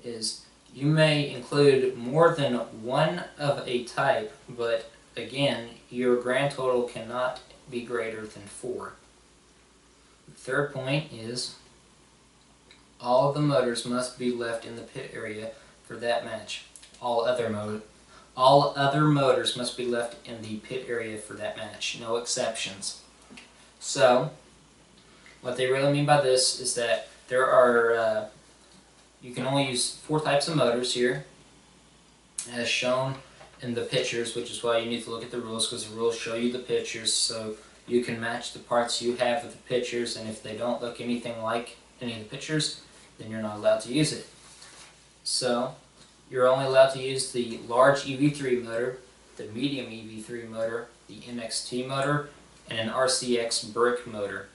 is you may include more than one of a type, but again, your grand total cannot be greater than 4. The third point is all of the motors must be left in the pit area for that match. All other motors must be left in the pit area for that match. No exceptions. So, what they really mean by this is that there are, you can only use 4 types of motors here, as shown in the pictures, which is why you need to look at the rules, because the rules show you the pictures, so you can match the parts you have with the pictures, and if they don't look anything like any of the pictures, then you're not allowed to use it. So, you're only allowed to use the large EV3 motor, the medium EV3 motor, the MXT motor, and an RCX brick motor.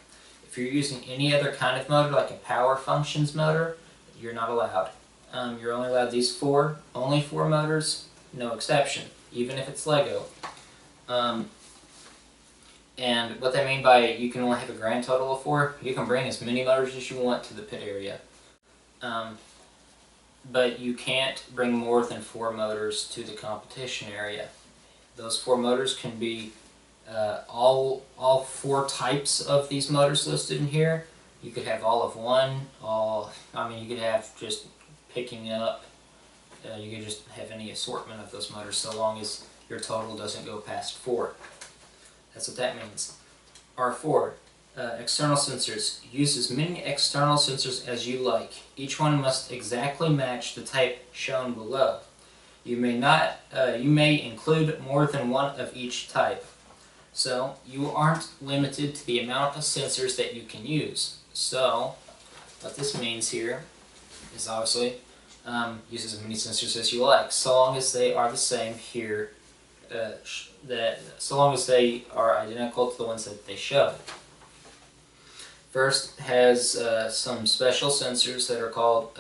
If you're using any other kind of motor, like a power functions motor, you're not allowed. You're only allowed these 4, only 4 motors, no exception, even if it's Lego. And what they mean by you can only have a grand total of 4, you can bring as many motors as you want to the pit area. But you can't bring more than 4 motors to the competition area. Those 4 motors can be all 4 types of these motors listed in here. You could have all of one, you could have just picking up, you could just have any assortment of those motors so long as your total doesn't go past 4. That's what that means. R4, external sensors. Use as many external sensors as you like. Each one must exactly match the type shown below. You may include more than one of each type. So, you aren't limited to the amount of sensors that you can use. So, what this means here is obviously use as many sensors as you like, so long as they are the same here, so long as they are identical to the ones that they show. First has some special sensors that are called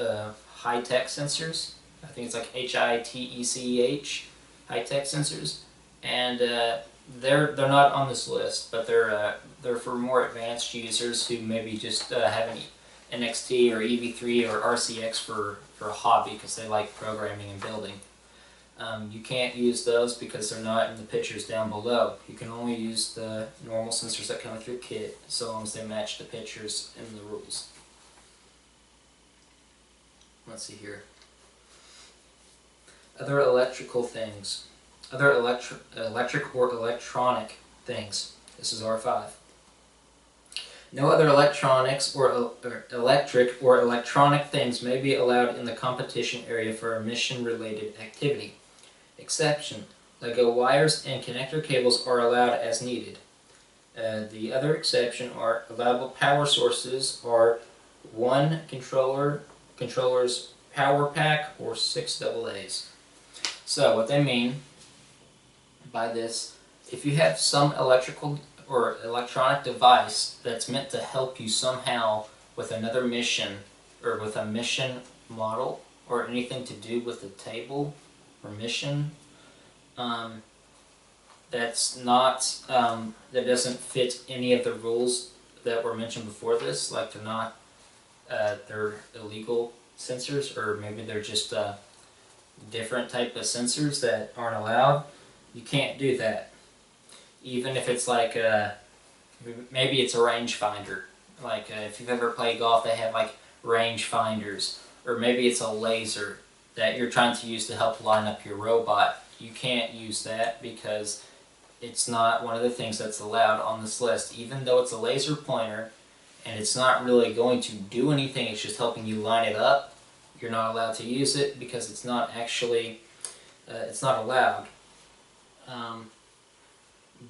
high-tech sensors. I think it's like HITECH, high-tech sensors, and they're not on this list, but they're for more advanced users who maybe just have an NXT or EV3 or RCX for a hobby because they like programming and building. You can't use those because they're not in the pictures down below. You can only use the normal sensors that come with your kit so long as they match the pictures in the rules. Let's see here. Other electrical things. Other electric or electronic things. This is R5. No other electronics or electric or electronic things may be allowed in the competition area for a mission-related activity. Exception: Lego wires and connector cables are allowed as needed. The other exception are allowable power sources are 1 controller's power pack or 6 AA's. So what they mean by this, if you have some electrical or electronic device that's meant to help you somehow with another mission or with a mission model or anything to do with the table or mission, that's not that doesn't fit any of the rules that were mentioned before this, like they're not they're illegal sensors, or maybe they're just different type of sensors that aren't allowed, you can't do that. Even if it's like maybe it's a rangefinder, like if you've ever played golf, they have like rangefinders, or maybe it's a laser that you're trying to use to help line up your robot. You can't use that because it's not one of the things that's allowed on this list. Even though it's a laser pointer and it's not really going to do anything, it's just helping you line it up, you're not allowed to use it because it's not actually, it's not allowed.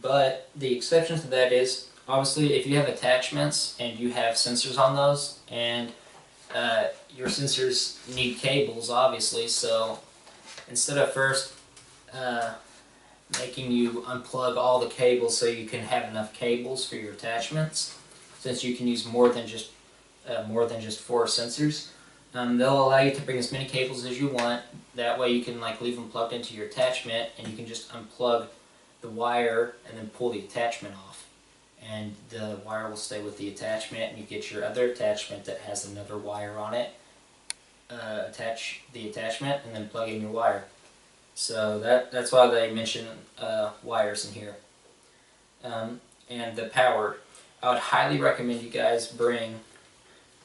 But the exception to that is, obviously, if you have attachments and you have sensors on those, and your sensors need cables, obviously, so instead of first making you unplug all the cables so you can have enough cables for your attachments, since you can use more than just 4 sensors, they'll allow you to bring as many cables as you want. That way you can like leave them plugged into your attachment, and you can just unplug the wire and then pull the attachment off, and the wire will stay with the attachment, and you get your other attachment that has another wire on it. Attach the attachment and then plug in your wire. So that's why they mention wires in here. And the power. I would highly recommend you guys bring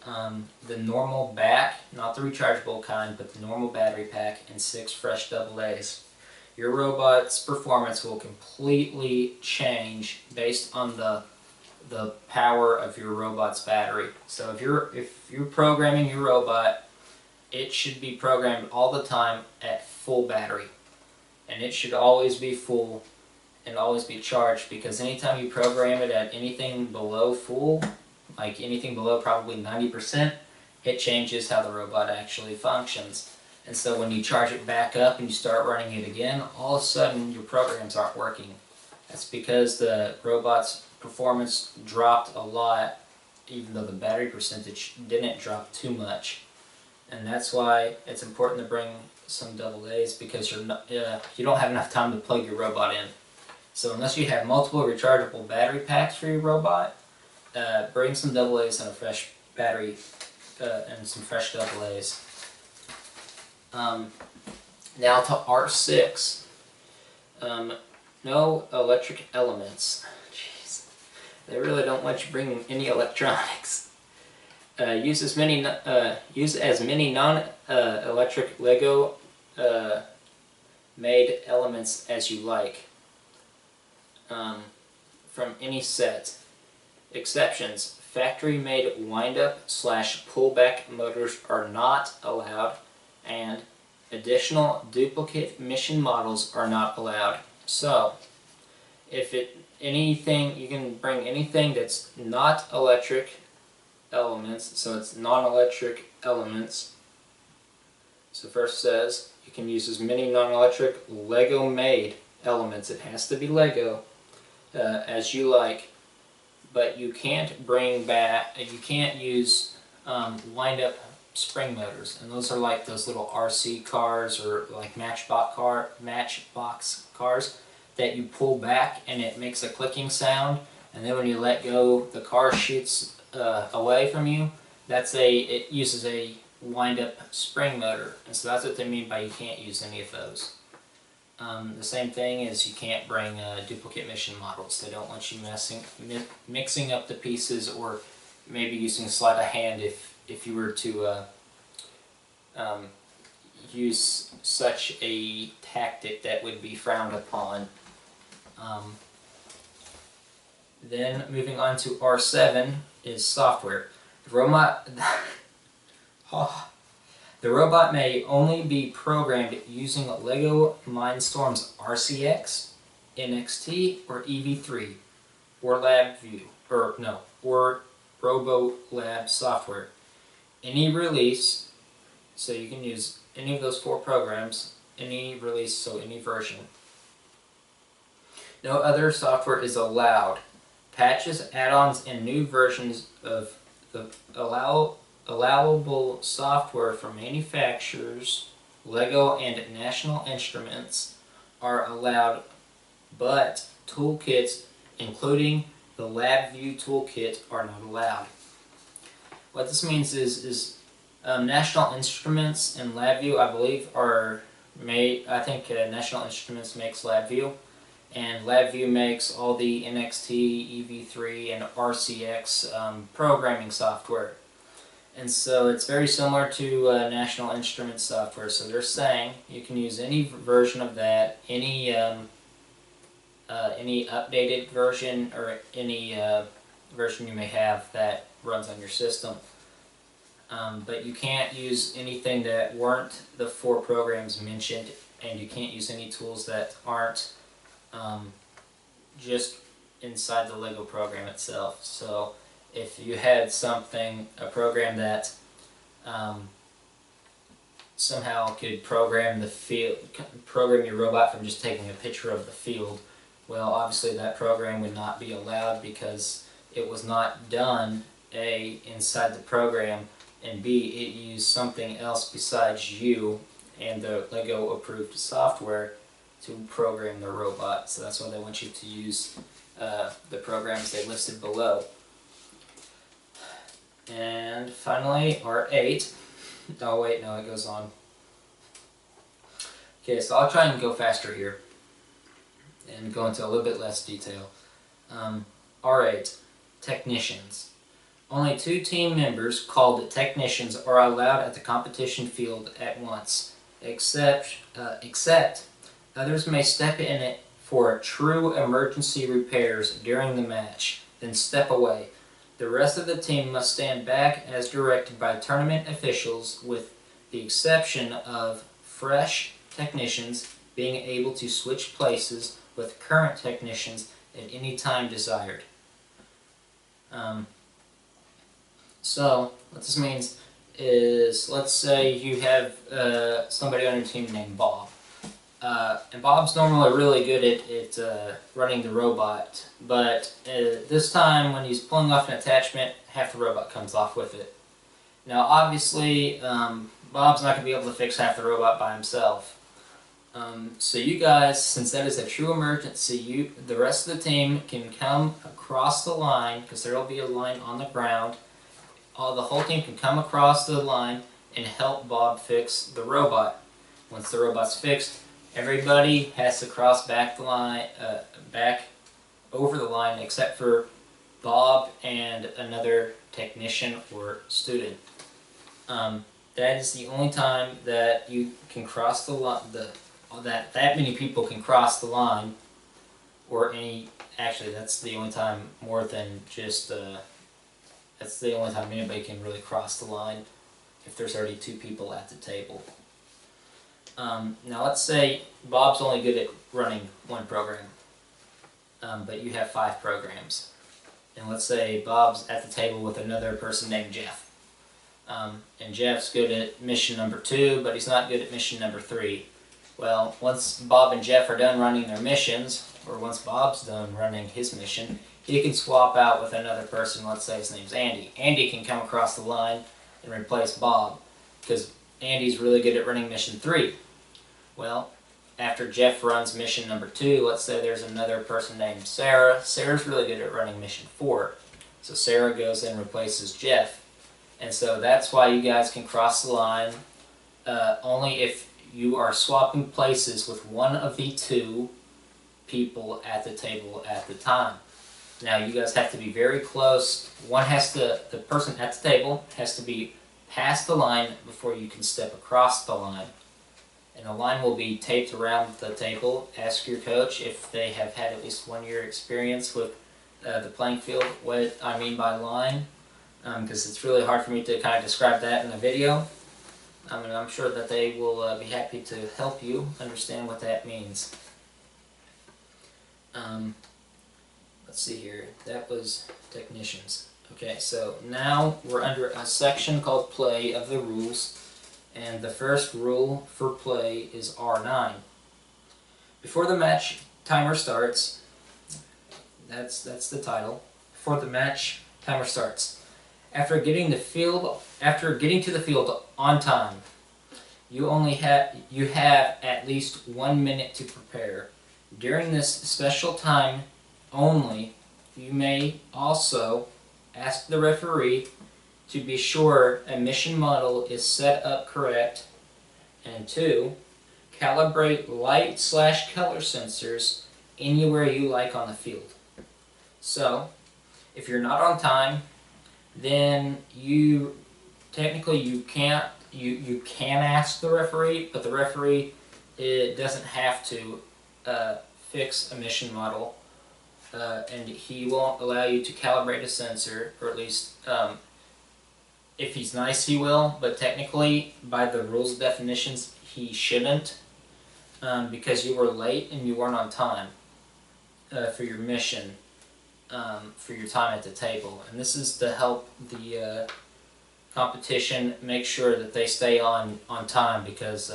the normal back, not the rechargeable kind, but the normal battery pack and 6 fresh AA's. Your robot's performance will completely change based on the power of your robot's battery. So if you're programming your robot, it should be programmed all the time at full battery, and it should always be full and always be charged, because anytime you program it at anything below full, like anything below probably 90%, it changes how the robot actually functions. And so when you charge it back up and you start running it again, all of a sudden your programs aren't working. That's because the robot's performance dropped a lot, even though the battery percentage didn't drop too much. And that's why it's important to bring some AA's, because you don't have enough time to plug your robot in. So unless you have multiple rechargeable battery packs for your robot, bring some AA's and a fresh battery and some fresh AA's. Now to R6. No electric elements. Jeez, they really don't want you bringing any electronics. Use as many non-electric Lego made elements as you like from any set. Exceptions: factory-made wind-up / pullback motors are not allowed, and additional duplicate mission models are not allowed. So, anything, you can bring anything that's not electric elements, so it's non-electric elements. So first says you can use as many non-electric Lego made elements, it has to be Lego, as you like, but you can't bring back, you can't use wind-up spring motors, and those are like those little RC cars or like Matchbox cars that you pull back and it makes a clicking sound, and then when you let go the car shoots away from you. It uses a wind-up spring motor, and so that's what they mean by you can't use any of those. The same thing is you can't bring duplicate mission models. They don't want you mixing up the pieces, or maybe using sleight of hand if you were to use such a tactic that would be frowned upon. Then moving on to R7 is software. The robot may only be programmed using LEGO Mindstorm's RCX, NXT, or EV3, or LabVIEW, or RoboLab software. Any release, so you can use any of those 4 programs, any release, so any version. No other software is allowed. Patches, add-ons, and new versions of the allowable software from manufacturers, LEGO and National Instruments, are allowed, but toolkits, including the LabVIEW toolkit, are not allowed. What this means is National Instruments and LabVIEW, I believe, are made. I think National Instruments makes LabVIEW, and LabVIEW makes all the NXT, EV3, and RCX programming software. And so it's very similar to National Instruments software. So they're saying you can use any version of that, any updated version, or any version you may have that runs on your system. But you can't use anything that weren't the 4 programs mentioned, and you can't use any tools that aren't just inside the LEGO program itself. So if you had a program that somehow could program your robot from just taking a picture of the field, well, obviously that program would not be allowed, because it was not done, A, inside the program, and B, it used something else besides you and the LEGO approved software to program the robot. So that's why they want you to use the programs they listed below. And finally, R8. Oh wait, no, it goes on. Okay, so I'll try and go faster here and go into a little bit less detail. R8, technicians. Only 2 team members, called technicians, are allowed at the competition field at once, except others may step in it for true emergency repairs during the match, then step away. The rest of the team must stand back as directed by tournament officials, with the exception of fresh technicians being able to switch places with current technicians at any time desired. So, what this means is, let's say you have somebody on your team named Bob. And Bob's normally really good at running the robot, but this time when he's pulling off an attachment, half the robot comes off with it. Now obviously, Bob's not going to be able to fix half the robot by himself. So you guys, since that is a true emergency, the rest of the team can come across the line, because there will be a line on the ground. The whole team can come across the line and help Bob fix the robot. Once the robot's fixed, everybody has to cross back the line, back over the line, except for Bob and another technician or student. That is the only time that you can cross the line. That many people can cross the line, or any. Actually, that's the only time more than just. That's the only time anybody can really cross the line, if there's already 2 people at the table. Now let's say Bob's only good at running 1 program, but you have 5 programs. And let's say Bob's at the table with another person named Jeff. And Jeff's good at mission number 2, but he's not good at mission number 3. Well, once Bob and Jeff are done running their missions, or once Bob's done running his mission, he can swap out with another person. Let's say his name's Andy. Andy can come across the line and replace Bob, because Andy's really good at running mission 3. Well, after Jeff runs mission number 2, let's say there's another person named Sarah. Sarah's really good at running mission 4. So Sarah goes in and replaces Jeff. And so that's why you guys can cross the line only if you are swapping places with one of the 2 people at the table at the time. Now you guys have to be very close. The person at the table has to be past the line before you can step across the line. And the line will be taped around the table. Ask your coach if they have had at least 1 year experience with the playing field, what I mean by line, because it's really hard for me to kind of describe that in a video. And I'm sure that they will be happy to help you understand what that means. Let's see here, that was technicians. Okay, so now we're under a section called play of the rules, and the first rule for play is R9. Before the match timer starts, that's the title. Before the match timer starts, after getting to the field on time, you have at least 1 minute to prepare. During this special time only, you may also ask the referee to be sure a mission model is set up correct, and 2, calibrate light/color sensors anywhere you like on the field. So, if you're not on time, then you can ask the referee, but the referee doesn't have to fix a mission model. And he won't allow you to calibrate a sensor, or at least if he's nice he will, but technically by the rules definitions he shouldn't, because you were late and you weren't on time for your mission, for your time at the table. And this is to help the competition make sure that they stay on time, because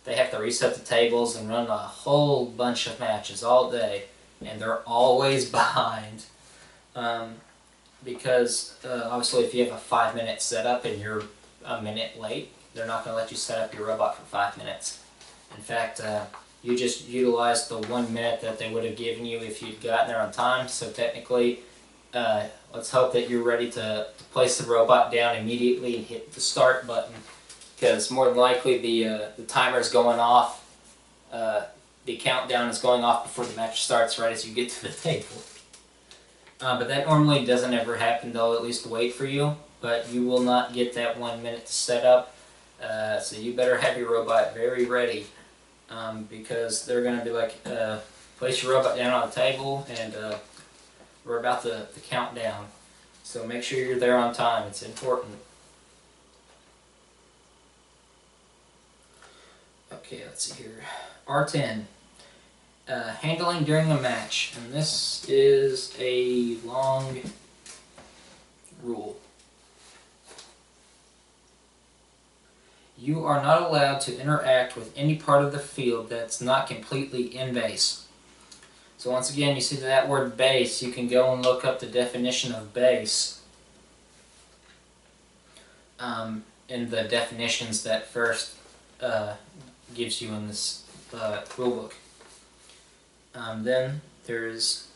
they have to reset the tables and run a whole bunch of matches all day. And they're always behind, because obviously if you have a 5-minute setup and you're a minute late, they're not going to let you set up your robot for 5 minutes. In fact, You just utilized the 1 minute that they would have given you if you'd gotten there on time. So technically, let's hope that you're ready to place the robot down immediately and hit the start button, because more than likely the timer is going off. The countdown is going off before the match starts, right as you get to the table. But that normally doesn't ever happen. They'll at least wait for you, but you will not get that 1 minute to set up. So you better have your robot very ready, because they're going to be like, place your robot down on the table, and we're about to count down. So make sure you're there on time. It's important. Okay, let's see here. R10. Handling during a match. And this is a long rule. You are not allowed to interact with any part of the field that's not completely in base. So once again, you see that word base, you can go and look up the definition of base in the definitions that first gives you in this rulebook. Then there's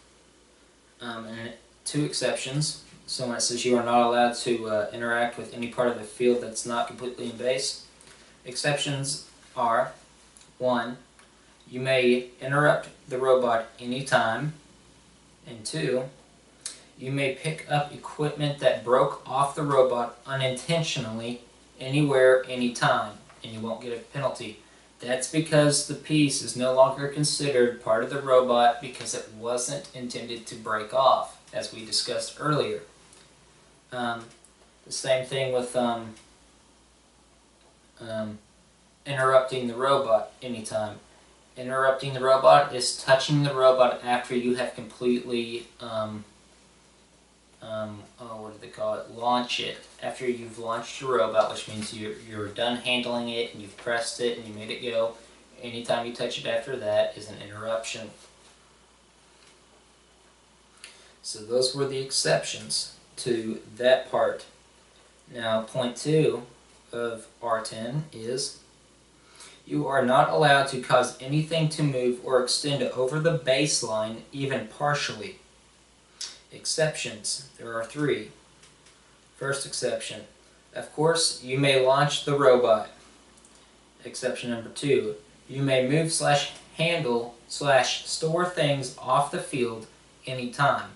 2 exceptions. So when it says you are not allowed to interact with any part of the field that's not completely in base, exceptions are: 1, you may interrupt the robot anytime, and 2, you may pick up equipment that broke off the robot unintentionally anywhere, anytime, and you won't get a penalty. That's because the piece is no longer considered part of the robot because it wasn't intended to break off, as we discussed earlier. The same thing with interrupting the robot anytime. Interrupting the robot is touching the robot after you have completely, what do they call it? Launch it. After you've launched your robot, which means you're done handling it and you've pressed it and you made it go. Anytime you touch it after that is an interruption. So those were the exceptions to that part. Now, point 2 of R10 is: you are not allowed to cause anything to move or extend over the baseline, even partially. Exceptions. There are 3. First exception. Of course, you may launch the robot. Exception number 2. You may move / handle / store things off the field anytime.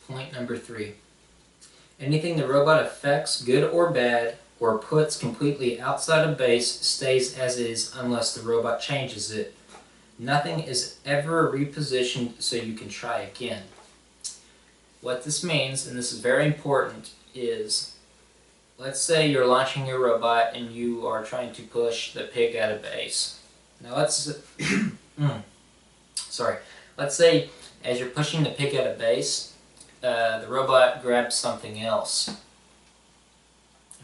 Point number 3. Anything the robot affects, good or bad, or puts completely outside of base stays as is unless the robot changes it. Nothing is ever repositioned so you can try again. What this means, and this is very important, is let's say you're launching your robot and you are trying to push the pig out of base. Now let's let's say as you're pushing the pig out of base, the robot grabs something else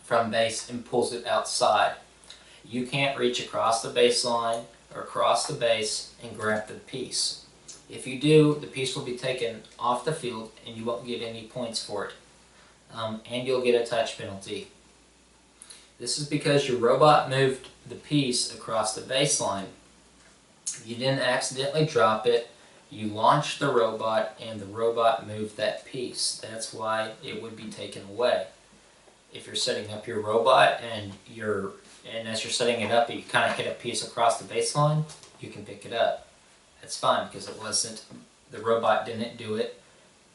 from base and pulls it outside. You can't reach across the baseline or across the base and grab the piece. If you do, the piece will be taken off the field and you won't get any points for it. And you'll get a touch penalty. This is because your robot moved the piece across the baseline. You didn't accidentally drop it. You launched the robot and the robot moved that piece. That's why it would be taken away. If you're setting up your robot and as you're setting it up, you kind of hit a piece across the baseline, you can pick it up. That's fine because the robot didn't do it,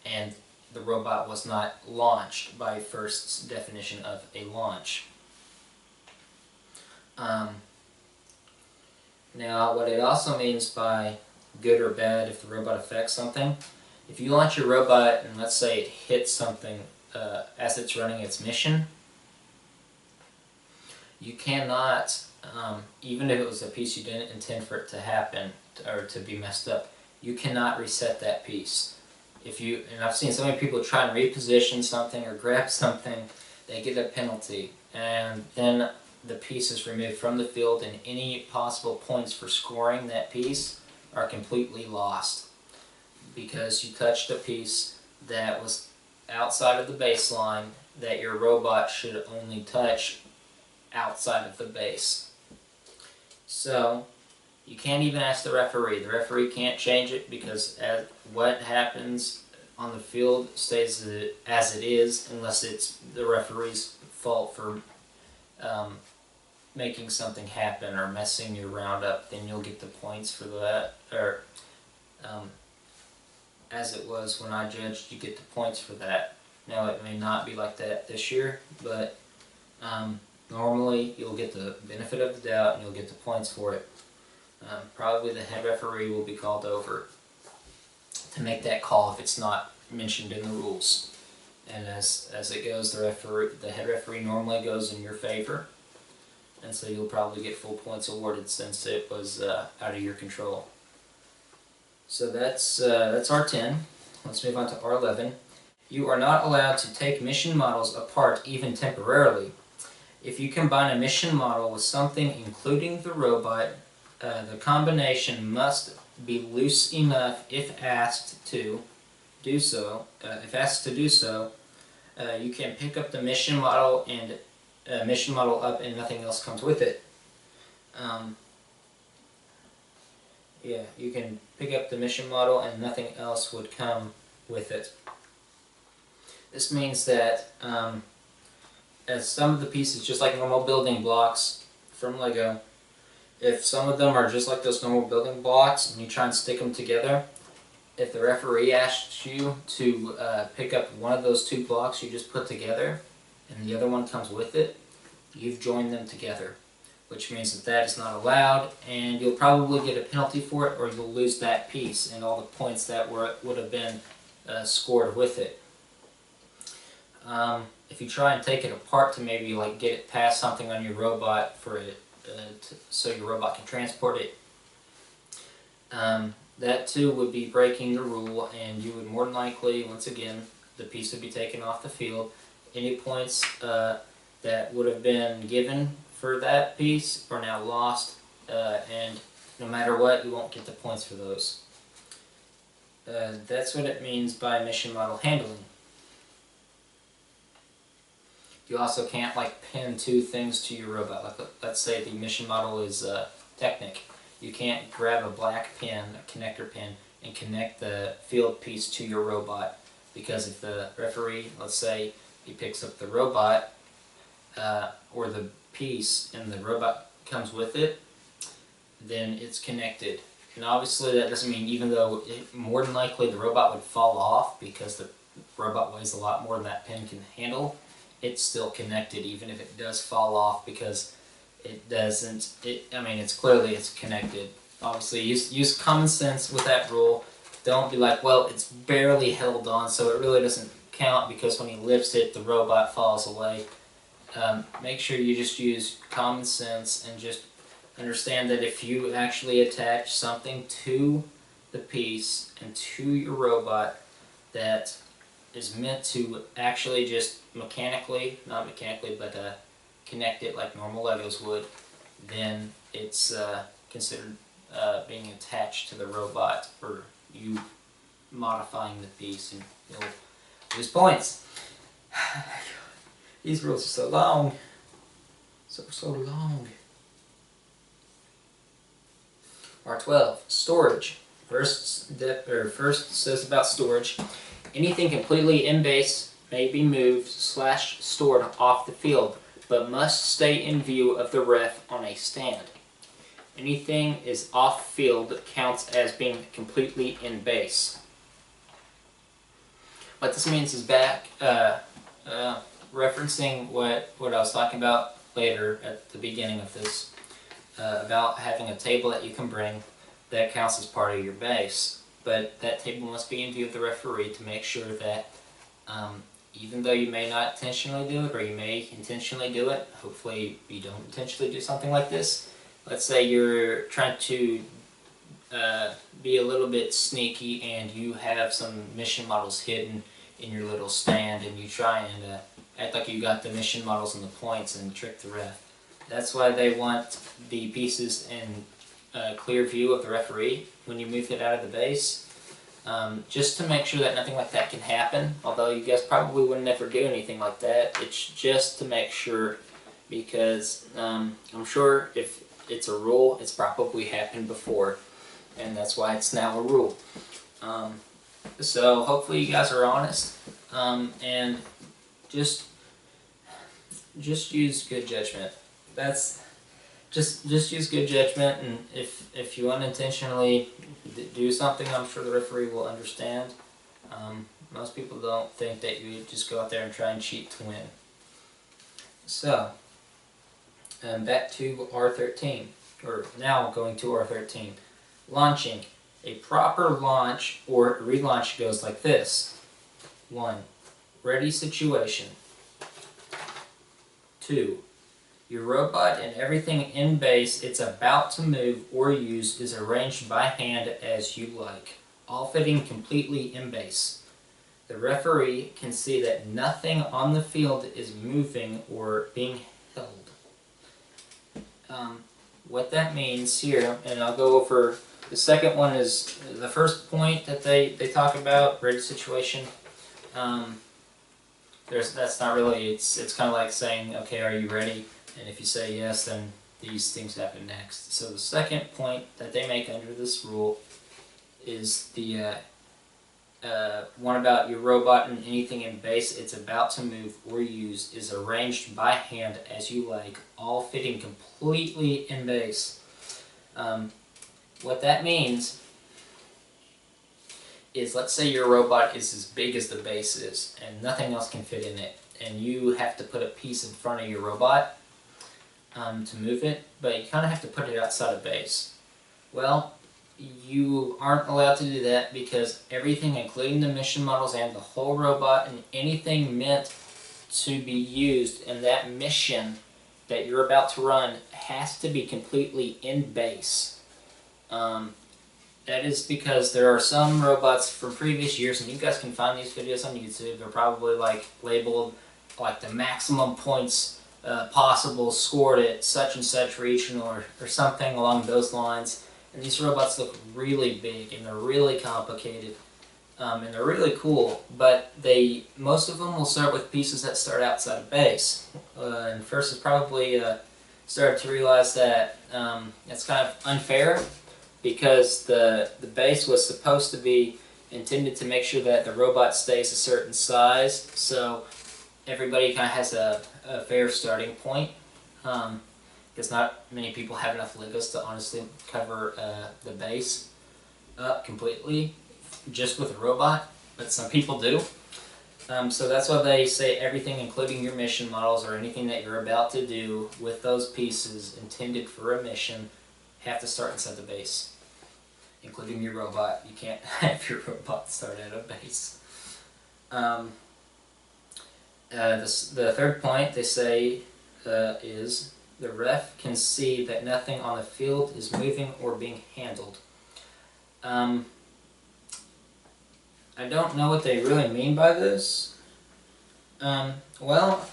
and the robot was not launched by first's definition of a launch. Now, what it also means by good or bad if the robot affects something, if you launch your robot and let's say it hits something as it's running its mission, you cannot, even if it was a piece you didn't intend for it to happen or to be messed up, you cannot reset that piece. And I've seen so many people try and reposition something or grab something, they get a penalty, and then the piece is removed from the field and any possible points for scoring that piece are completely lost because you touched a piece that was outside of the baseline that your robot should only touch outside of the base. So you can't even ask the referee. The referee can't change it because what happens on the field stays as it is, unless it's the referee's fault for making something happen or messing your round up. Then you'll get the points for that. Or as it was when I judged, you get the points for that. Now it may not be like that this year, but normally you'll get the benefit of the doubt and you'll get the points for it. Probably the head referee will be called over to make that call if it's not mentioned in the rules. And as it goes, the head referee normally goes in your favor, and so you'll probably get full points awarded since it was out of your control. So that's R10. Let's move on to R11. You are not allowed to take mission models apart even temporarily. If you combine a mission model with something including the robot, the combination must be loose enough if asked to do so. You can pick up the mission model up and nothing else comes with it. Yeah, you can pick up the mission model and nothing else would come with it. This means that as some of the pieces, just like normal building blocks from Lego, if some of them are just like those normal building blocks and you try and stick them together, if the referee asks you to pick up one of those two blocks you just put together and the other one comes with it, you've joined them together, which means that that is not allowed, and you'll probably get a penalty for it, or you'll lose that piece and all the points that would have been scored with it. If you try and take it apart to maybe like get it past something on your robot for it, so your robot can transport it, that too would be breaking the rule, and you would more than likely, once again, the piece would be taken off the field. Any points that would have been given for that piece are now lost, and no matter what, you won't get the points for those. That's what it means by mission model handling. You also can't like pin two things to your robot. Like, let's say the mission model is Technic. You can't grab a black pin, a connector pin, and connect the field piece to your robot, because if the referee, let's say, he picks up the robot or the piece and the robot comes with it, then it's connected. And obviously that doesn't mean, even though more than likely the robot would fall off because the robot weighs a lot more than that pin can handle, it's still connected even if it does fall off, because it doesn't, it's connected. Obviously use common sense with that rule. Don't be like, well, it's barely held on, so it really doesn't count because when he lifts it, the robot falls away. Make sure you just use common sense and just understand that if you actually attach something to the piece and to your robot that is meant to actually just not mechanically, but connect it like normal Legos would, then it's considered being attached to the robot, or you modifying the piece, and you'll lose points. These rules are so long. So long. R12, storage. First says about storage. Anything completely in base may be moved / stored off the field, but must stay in view of the ref on a stand. Anything is off field counts as being completely in base. What this means is referencing what I was talking about later at the beginning of this, about having a table that you can bring that counts as part of your base. But that table must be in view of the referee to make sure that even though you may not intentionally do it, or you may intentionally do it, hopefully you don't intentionally do something like this. Let's say you're trying to be a little bit sneaky and you have some mission models hidden in your little stand, and you try and act like you got the mission models and the points and trick the ref. That's why they want the pieces in clear view of the referee when you move it out of the base. Just to make sure that nothing like that can happen, although you guys probably would never do anything like that. It's just to make sure because I'm sure if it's a rule, it's probably happened before, and that's why it's now a rule. So hopefully you guys are honest, and just use good judgment. That's just use good judgment, and if you unintentionally do something, I'm sure the referee will understand. Most people don't think that you just go out there and try and cheat to win. So, back to R13, or now going to R13. Launching. A proper launch or relaunch goes like this. 1. Ready situation. 2. Your robot and everything in base it's about to move or use is arranged by hand as you like, all fitting completely in base. The referee can see that nothing on the field is moving or being held. What that means here, and I'll go over, the second one is the first point that they talk about, ready situation. That's not really, it's kind of like saying, okay, are you ready? And if you say yes, then these things happen next. So the second point that they make under this rule is the one about your robot and anything in base it's about to move or use is arranged by hand as you like, all fitting completely in base. What that means is, let's say your robot is as big as the base is and nothing else can fit in it, and you have to put a piece in front of your robot to move it, but you kind of have to put it outside of base. Well, you aren't allowed to do that because everything, including the mission models and the whole robot and anything meant to be used in that mission that you're about to run has to be completely in base. That is because there are some robots from previous years, and you guys can find these videos on YouTube. They're probably like labeled like the maximum points possible scored at such and such regional or something along those lines. And these robots look really big and they're really complicated and they're really cool, but most of them will start with pieces that start outside of base. And first is probably started to realize that it's kind of unfair, because the base was supposed to be intended to make sure that the robot stays a certain size, so everybody kind of has a fair starting point. Because not many people have enough Legos to honestly cover the base up completely just with a robot, but some people do. So that's why they say everything, including your mission models or anything that you're about to do with those pieces intended for a mission, have to start inside the base, including your robot. You can't have your robot start at a base. The third point they say is the ref can see that nothing on the field is moving or being handled. I don't know what they really mean by this. Well,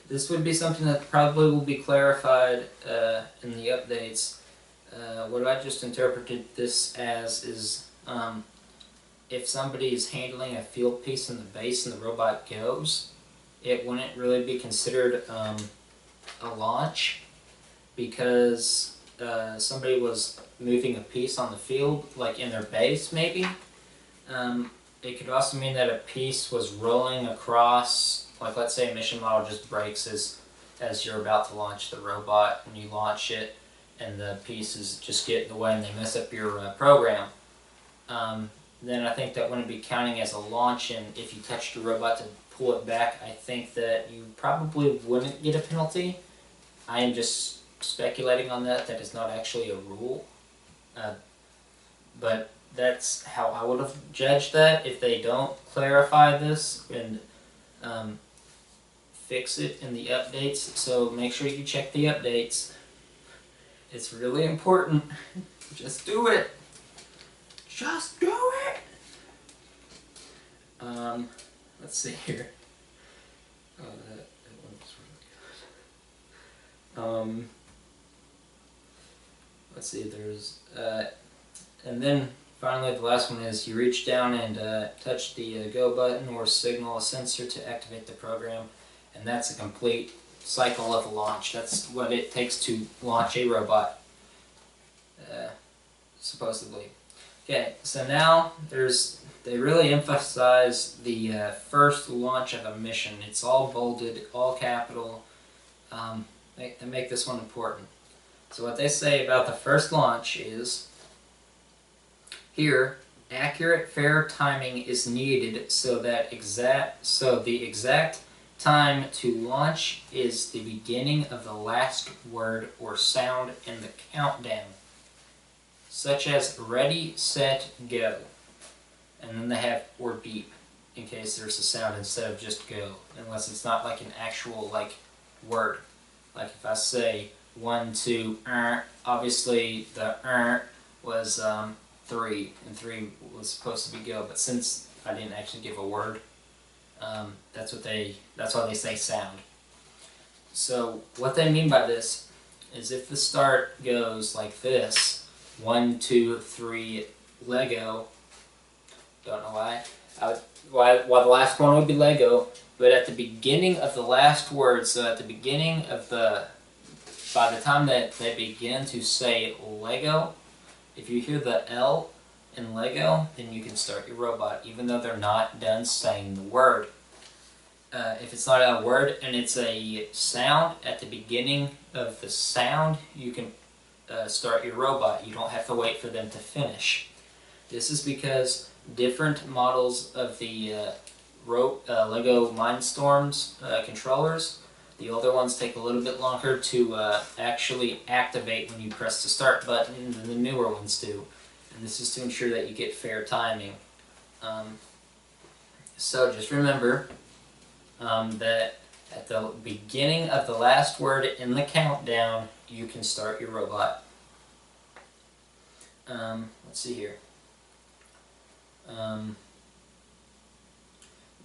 this would be something that probably will be clarified in the updates. What I just interpreted this as is if somebody is handling a field piece in the base and the robot goes, it wouldn't really be considered a launch, because somebody was moving a piece on the field, like in their base maybe. It could also mean that a piece was rolling across, like let's say a mission model just breaks as you're about to launch the robot and you launch it and the pieces just get in the way and they mess up your program. Then I think that wouldn't be counting as a launch, and if you touched your robot to pull it back, I think that you probably wouldn't get a penalty. I am just speculating on that. That is not actually a rule. But that's how I would have judged that if they don't clarify this and fix it in the updates. So make sure you check the updates. It's really important. Just do it. Just do it! Let's see here. Oh, that one's really good. Let's see, there's, and then finally the last one is you reach down and touch the go button or signal a sensor to activate the program, and that's a complete cycle of a launch. That's what it takes to launch a robot, supposedly. Okay, so now they really emphasize the first launch of a mission. It's all bolded, all capital. They make this one important. So what they say about the first launch is, here, accurate, fair timing is needed so the exact time to launch is the beginning of the last word or sound in the countdown, such as ready, set, go. And then they have or beep in case there's a sound instead of just go, unless it's not like an actual like word. Like if I say 1, 2, obviously the was 3, and 3 was supposed to be go, but since I didn't actually give a word, that's why they say sound. So what they mean by this is if the start goes like this, 1, 2, 3, Lego. Don't know why. Why the last one would be Lego, but at the beginning of the last word, so at the beginning of by the time that they begin to say Lego, if you hear the L in Lego, then you can start your robot, even though they're not done saying the word. If it's not a word and it's a sound, at the beginning of the sound, you can start your robot. You don't have to wait for them to finish. This is because different models of the Lego Mindstorms controllers, the older ones take a little bit longer to actually activate when you press the start button than the newer ones do. And this is to ensure that you get fair timing. So just remember that at the beginning of the last word in the countdown, you can start your robot. Let's see here.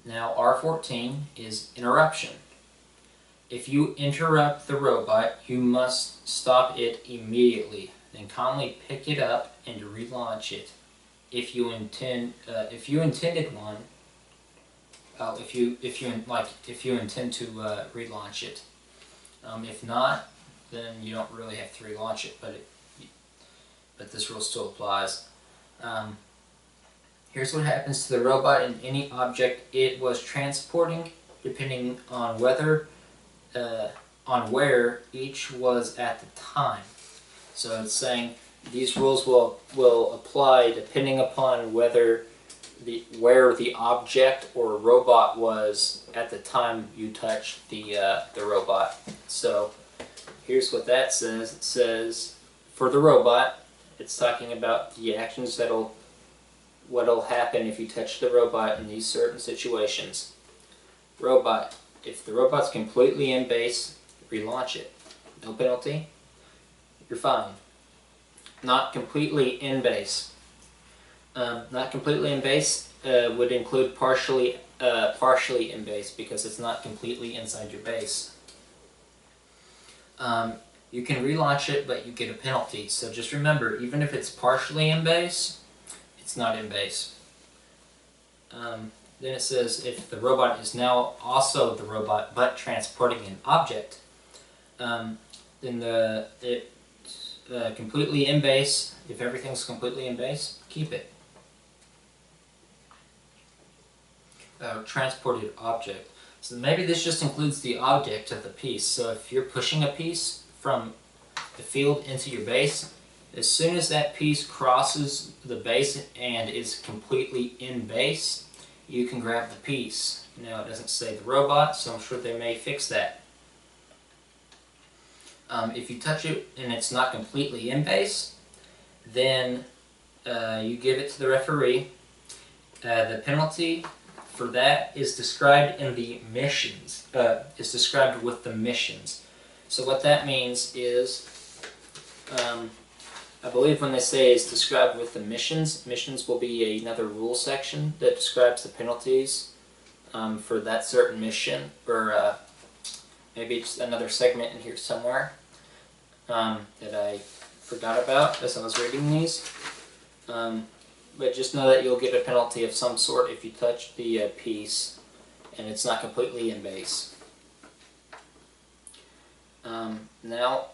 Now R14 is interruption. If you interrupt the robot, you must stop it immediately. Then calmly pick it up and relaunch it. If you intended one, if you intend to relaunch it. If not, then you don't really have to relaunch it, but this rule still applies. Here's what happens to the robot and any object it was transporting, depending on where each was at the time. So it's saying these rules will apply depending upon where the object or robot was at the time you touched the robot. So here's what that says. It says for the robot, it's talking about the actions what'll happen if you touch the robot in these certain situations. Robot. If the robot's completely in base, relaunch it. No penalty. You're fine. Not completely in base. Not completely in base would include partially in base because it's not completely inside your base. You can relaunch it, but you get a penalty. So just remember, even if it's partially in base, it's not in base. Then it says if the robot is now also the robot but transporting an object, then completely in base, if everything's completely in base, keep it. Transported object. So maybe this just includes the object of the piece. So if you're pushing a piece from the field into your base, as soon as that piece crosses the base and is completely in base, you can grab the piece. Now it doesn't say the robot, so I'm sure they may fix that. If you touch it and it's not completely in base, then you give it to the referee. The penalty for that is described in the missions. Is described with the missions. So what that means is, I believe when they say it's described with the missions, missions will be another rule section that describes the penalties for that certain mission, or maybe just another segment in here somewhere that I forgot about as I was reading these. But just know that you'll get a penalty of some sort if you touch the piece and it's not completely in base. Now,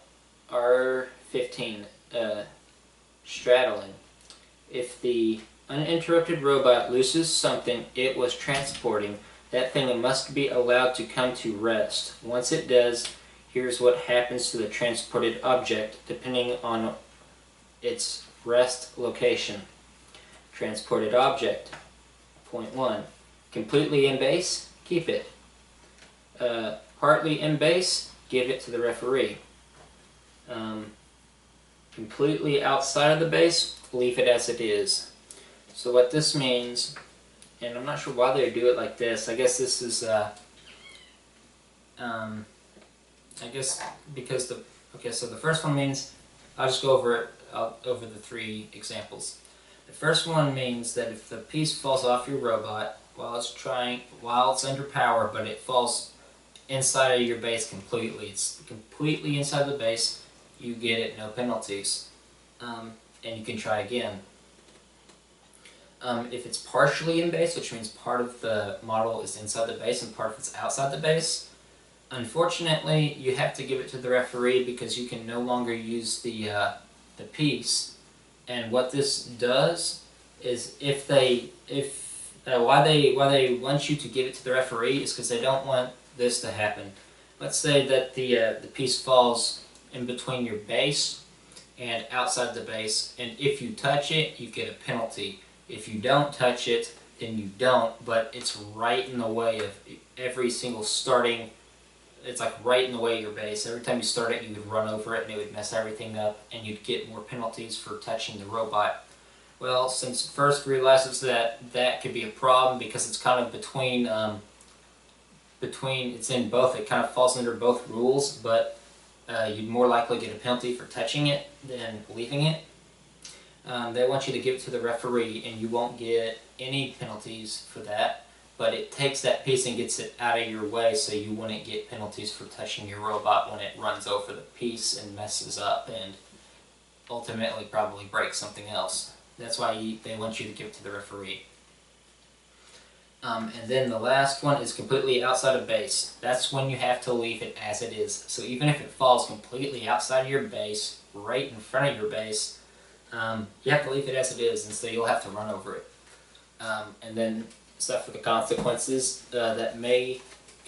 R15, straddling. If the uninterrupted robot loses something it was transporting, that thing must be allowed to come to rest. Once it does, here's what happens to the transported object, depending on its rest location. Transported object. Point 1. Completely in base, keep it. Partly in base, give it to the referee. Completely outside of the base, leave it as it is. So what this means, and I'm not sure why they do it like this. I guess this is, I guess because so the first one means, I'll just go over it, over the 3 examples. The first one means that if the piece falls off your robot while it's under power, but it falls inside of your base completely, it's completely inside the base, you get it, no penalties, and you can try again. If it's partially in base, which means part of the model is inside the base and part of it's outside the base, unfortunately you have to give it to the referee because you can no longer use the piece. And what this does is why they want you to give it to the referee is because they don't want this to happen. Let's say that the piece falls in between your base and outside the base, and if you touch it, you get a penalty. If you don't touch it, then you don't, but it's right in the way of every single starting. It's like right in the way of your base. Every time you start it, you would run over it and it would mess everything up, and you'd get more penalties for touching the robot. Well, since First realizes that that could be a problem because it's kind of between, it's in both, it kind of falls under both rules, but you'd more likely get a penalty for touching it than leaving it. They want you to give it to the referee, and you won't get any penalties for that, but it takes that piece and gets it out of your way so you wouldn't get penalties for touching your robot when it runs over the piece and messes up and ultimately probably breaks something else. That's why they want you to give it to the referee. And then the last one is completely outside of base. That's when you have to leave it as it is. So even if it falls completely outside of your base, right in front of your base, you have to leave it as it is, and so you'll have to run over it. And then stuff for the consequences that may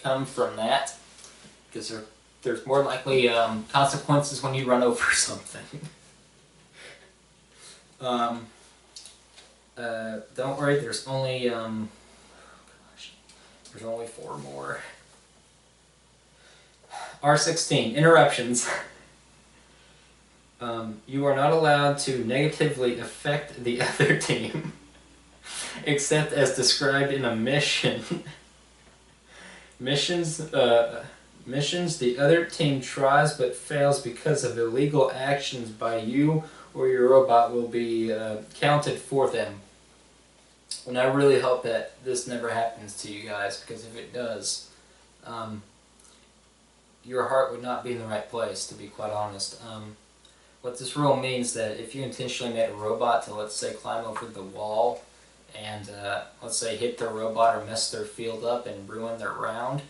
come from that, because there's more likely consequences when you run over something. Don't worry, there's only there's only 4 more. R16, interruptions. You are not allowed to negatively affect the other team, except as described in a mission. Missions, the other team tries but fails because of illegal actions by you or your robot will be counted for them. And I really hope that this never happens to you guys, because if it does, your heart would not be in the right place, to be quite honest. What this rule means that if you intentionally made a robot to, let's say, climb over the wall and, let's say, hit their robot or mess their field up and ruin their round,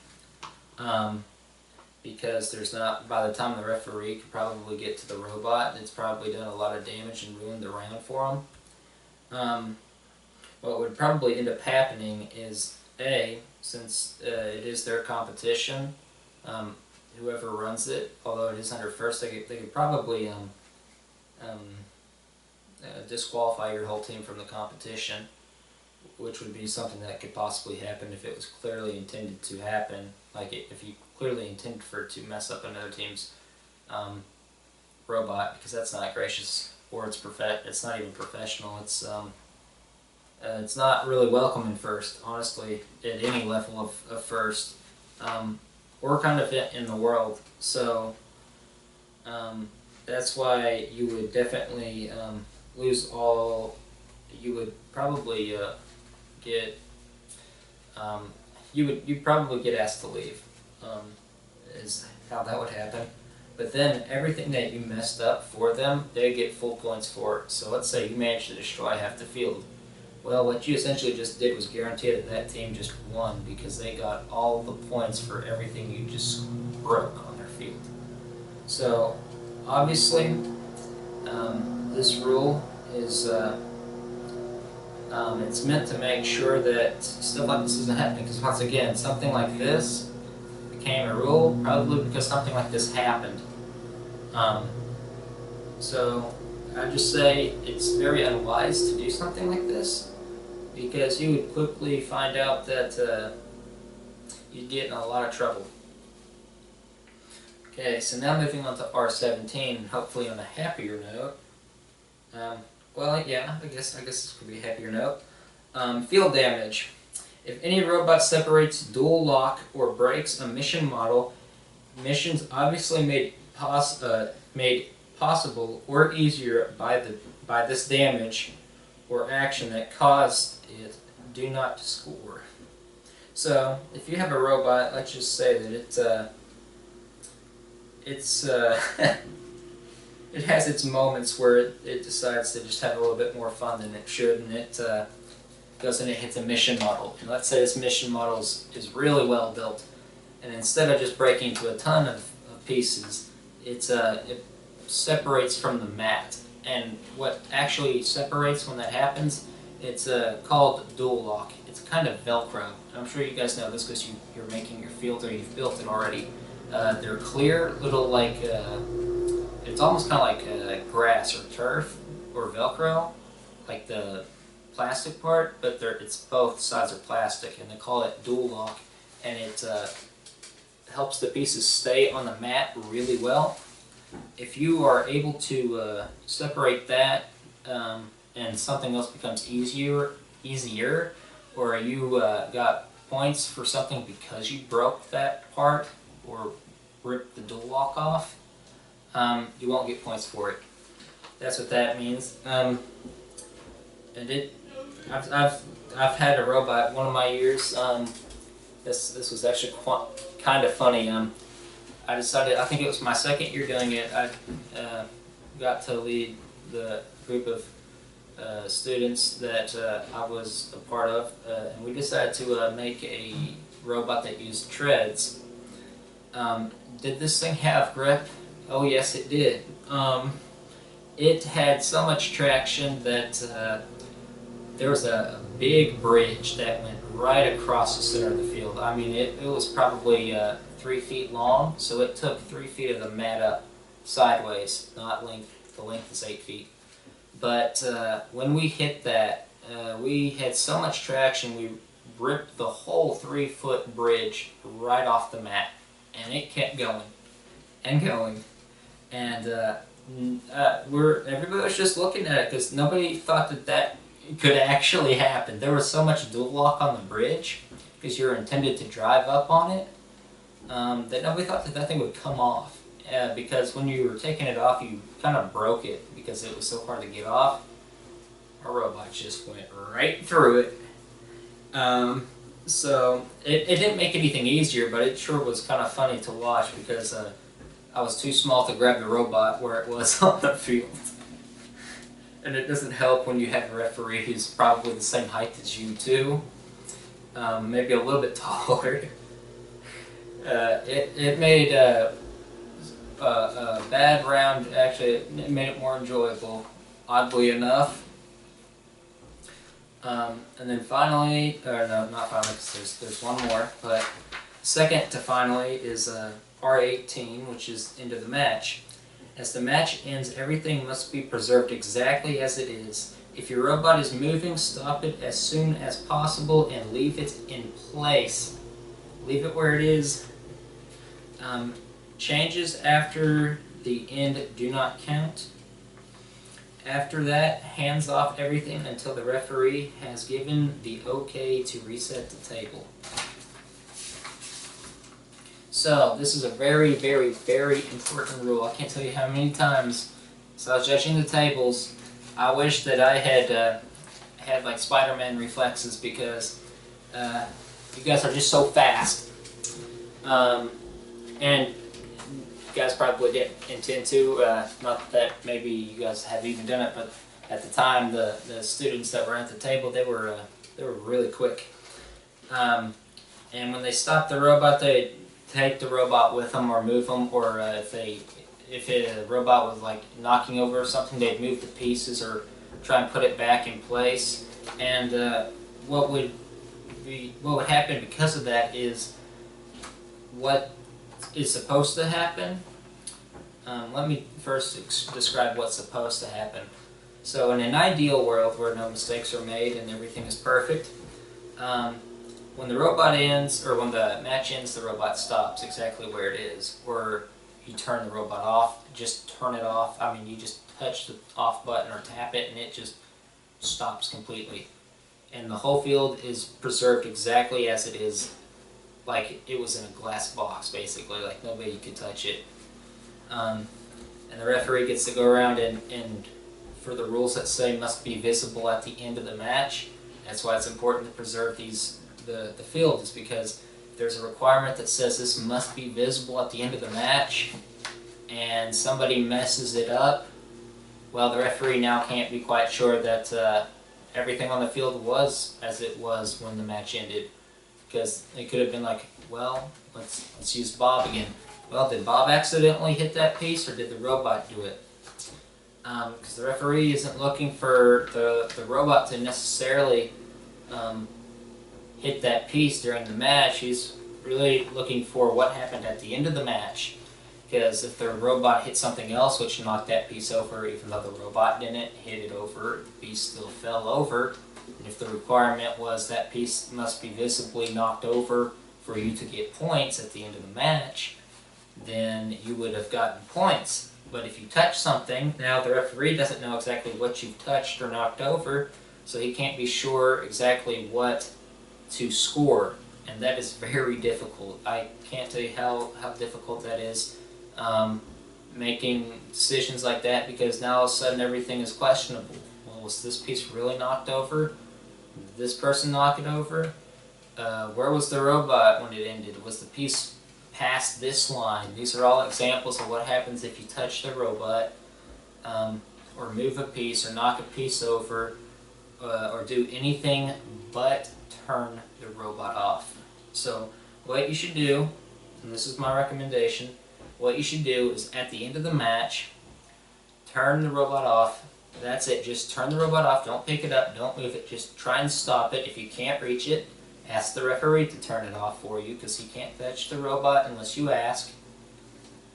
because there's not, by the time the referee could probably get to the robot, it's probably done a lot of damage and ruined the round for them. What would probably end up happening is, since it is their competition, whoever runs it, although it is under first, they could probably disqualify your whole team from the competition, which would be something that could possibly happen if it was clearly intended to happen. Like if you clearly intended for it to mess up another team's robot, because that's not gracious, or it's not even professional. It's not really welcome in first, honestly, at any level of first, or kind of in the world. So that's why you would definitely lose all. You would probably you'd probably get asked to leave. Is how that would happen. But then everything that you messed up for them, they get full points for it. So let's say you managed to destroy half the field. Well, what you essentially just did was guarantee that that team just won, because they got all the points for everything you just broke on their field. So obviously, this rule is it's meant to make sure that stuff like this isn't happening. Because once again, something like this became a rule probably because something like this happened. Um, so I just say it's very unwise to do something like this, because you would quickly find out that you'd get in a lot of trouble. Okay, so now moving on to R17, hopefully on a happier note. Well, yeah, I guess this could be a happier note. Field damage. If any robot separates, dual lock, or breaks a mission model, missions obviously made possible or easier by this damage or action that caused it do not score. So, if you have a robot, let's just say that it has its moments where it decides to just have a little bit more fun than it should, and it goes and it hits a mission model. And let's say this mission model is really well built, and instead of just breaking into a ton of pieces, it separates from the mat. And what actually separates when that happens, it's called dual lock. It's kind of Velcro. I'm sure you guys know this because you're making your field, or you've built it already. They're clear little, like, it's almost kind of like grass or turf or Velcro, like the plastic part, but it's both sides are plastic, and they call it dual lock, and it helps the pieces stay on the mat really well. If you are able to separate that and something else becomes easier, or you got points for something because you broke that part or ripped the dual lock off, you won't get points for it. That's what that means. And I've had a robot one of my years. This was actually kind of funny. I decided, I think it was my second year doing it, I got to lead the group of students that I was a part of, and we decided to make a robot that used treads. Did this thing have grip? Oh yes, it did. It had so much traction that there was a big bridge that went right across the center of the field. I mean, it was probably 3 feet long, so it took 3 feet of the mat up sideways, not length. The length is 8 feet. But when we hit that, we had so much traction, we ripped the whole 3-foot bridge right off the mat, and it kept going and going. And everybody was just looking at it because nobody thought that could actually happen. There was so much dual lock on the bridge because you're intended to drive up on it, that nobody thought that thing would come off. Because when you were taking it off, you kind of broke it because it was so hard to get off. Our robot just went right through it. So it didn't make anything easier, but it sure was kind of funny to watch because I was too small to grab the robot where it was on the field. And it doesn't help when you have a referee who's probably the same height as you too. Maybe a little bit taller. It made a bad round, actually it made it more enjoyable, oddly enough. And then finally, or no, not finally, because there's one more, but second to finally is R18, which is end of the match. As the match ends, everything must be preserved exactly as it is. If your robot is moving, stop it as soon as possible and leave it in place. Leave it where it is. Changes after the end do not count. After that, hands off everything until the referee has given the okay to reset the table. So, this is a very, very, very important rule. I can't tell you how many times, so I was judging the tables, I wish that I had had like Spider-Man reflexes because you guys are just so fast. And you guys probably didn't intend to, not that maybe you guys have even done it, but at the time the students that were at the table, they were really quick. And when they stopped the robot, they'd take the robot with them or move them, or if if a robot was like knocking over something, they'd move the pieces or try and put it back in place. And what would happen because of that is what is supposed to happen. Let me first describe what's supposed to happen. So in an ideal world where no mistakes are made and everything is perfect, when the robot ends, or when the match ends, the robot stops exactly where it is. Or you turn the robot off, just turn it off. I mean, you just touch the off button or tap it and it just stops completely. And the whole field is preserved exactly as it is, like it was in a glass box, basically, like nobody could touch it. And the referee gets to go around and for the rules that say must be visible at the end of the match, that's why it's important to preserve the field, is because there's a requirement that says this must be visible at the end of the match, and somebody messes it up, well, the referee now can't be quite sure that everything on the field was as it was when the match ended, because it could have been like, well, let's use Bob again. Well, did Bob accidentally hit that piece, or did the robot do it? Because the referee isn't looking for the robot to necessarily hit that piece during the match. He's really looking for what happened at the end of the match. Because if the robot hit something else which knocked that piece over, even though the robot didn't hit it over, the piece still fell over. And if the requirement was that piece must be visibly knocked over for you to get points at the end of the match, then you would have gotten points. But if you touch something, now the referee doesn't know exactly what you've touched or knocked over, so he can't be sure exactly what to score. And that is very difficult. I can't tell you how difficult that is, making decisions like that, because now all of a sudden everything is questionable. Well, was this piece really knocked over? Did this person knock it over? Where was the robot when it ended? Was the piece past this line? These are all examples of what happens if you touch the robot, or move a piece, or knock a piece over, or do anything but turn the robot off. So what you should do, and this is my recommendation, what you should do is at the end of the match, turn the robot off. That's it, just turn the robot off, don't pick it up, don't move it, just try and stop it. If you can't reach it, ask the referee to turn it off for you, because he can't fetch the robot unless you ask.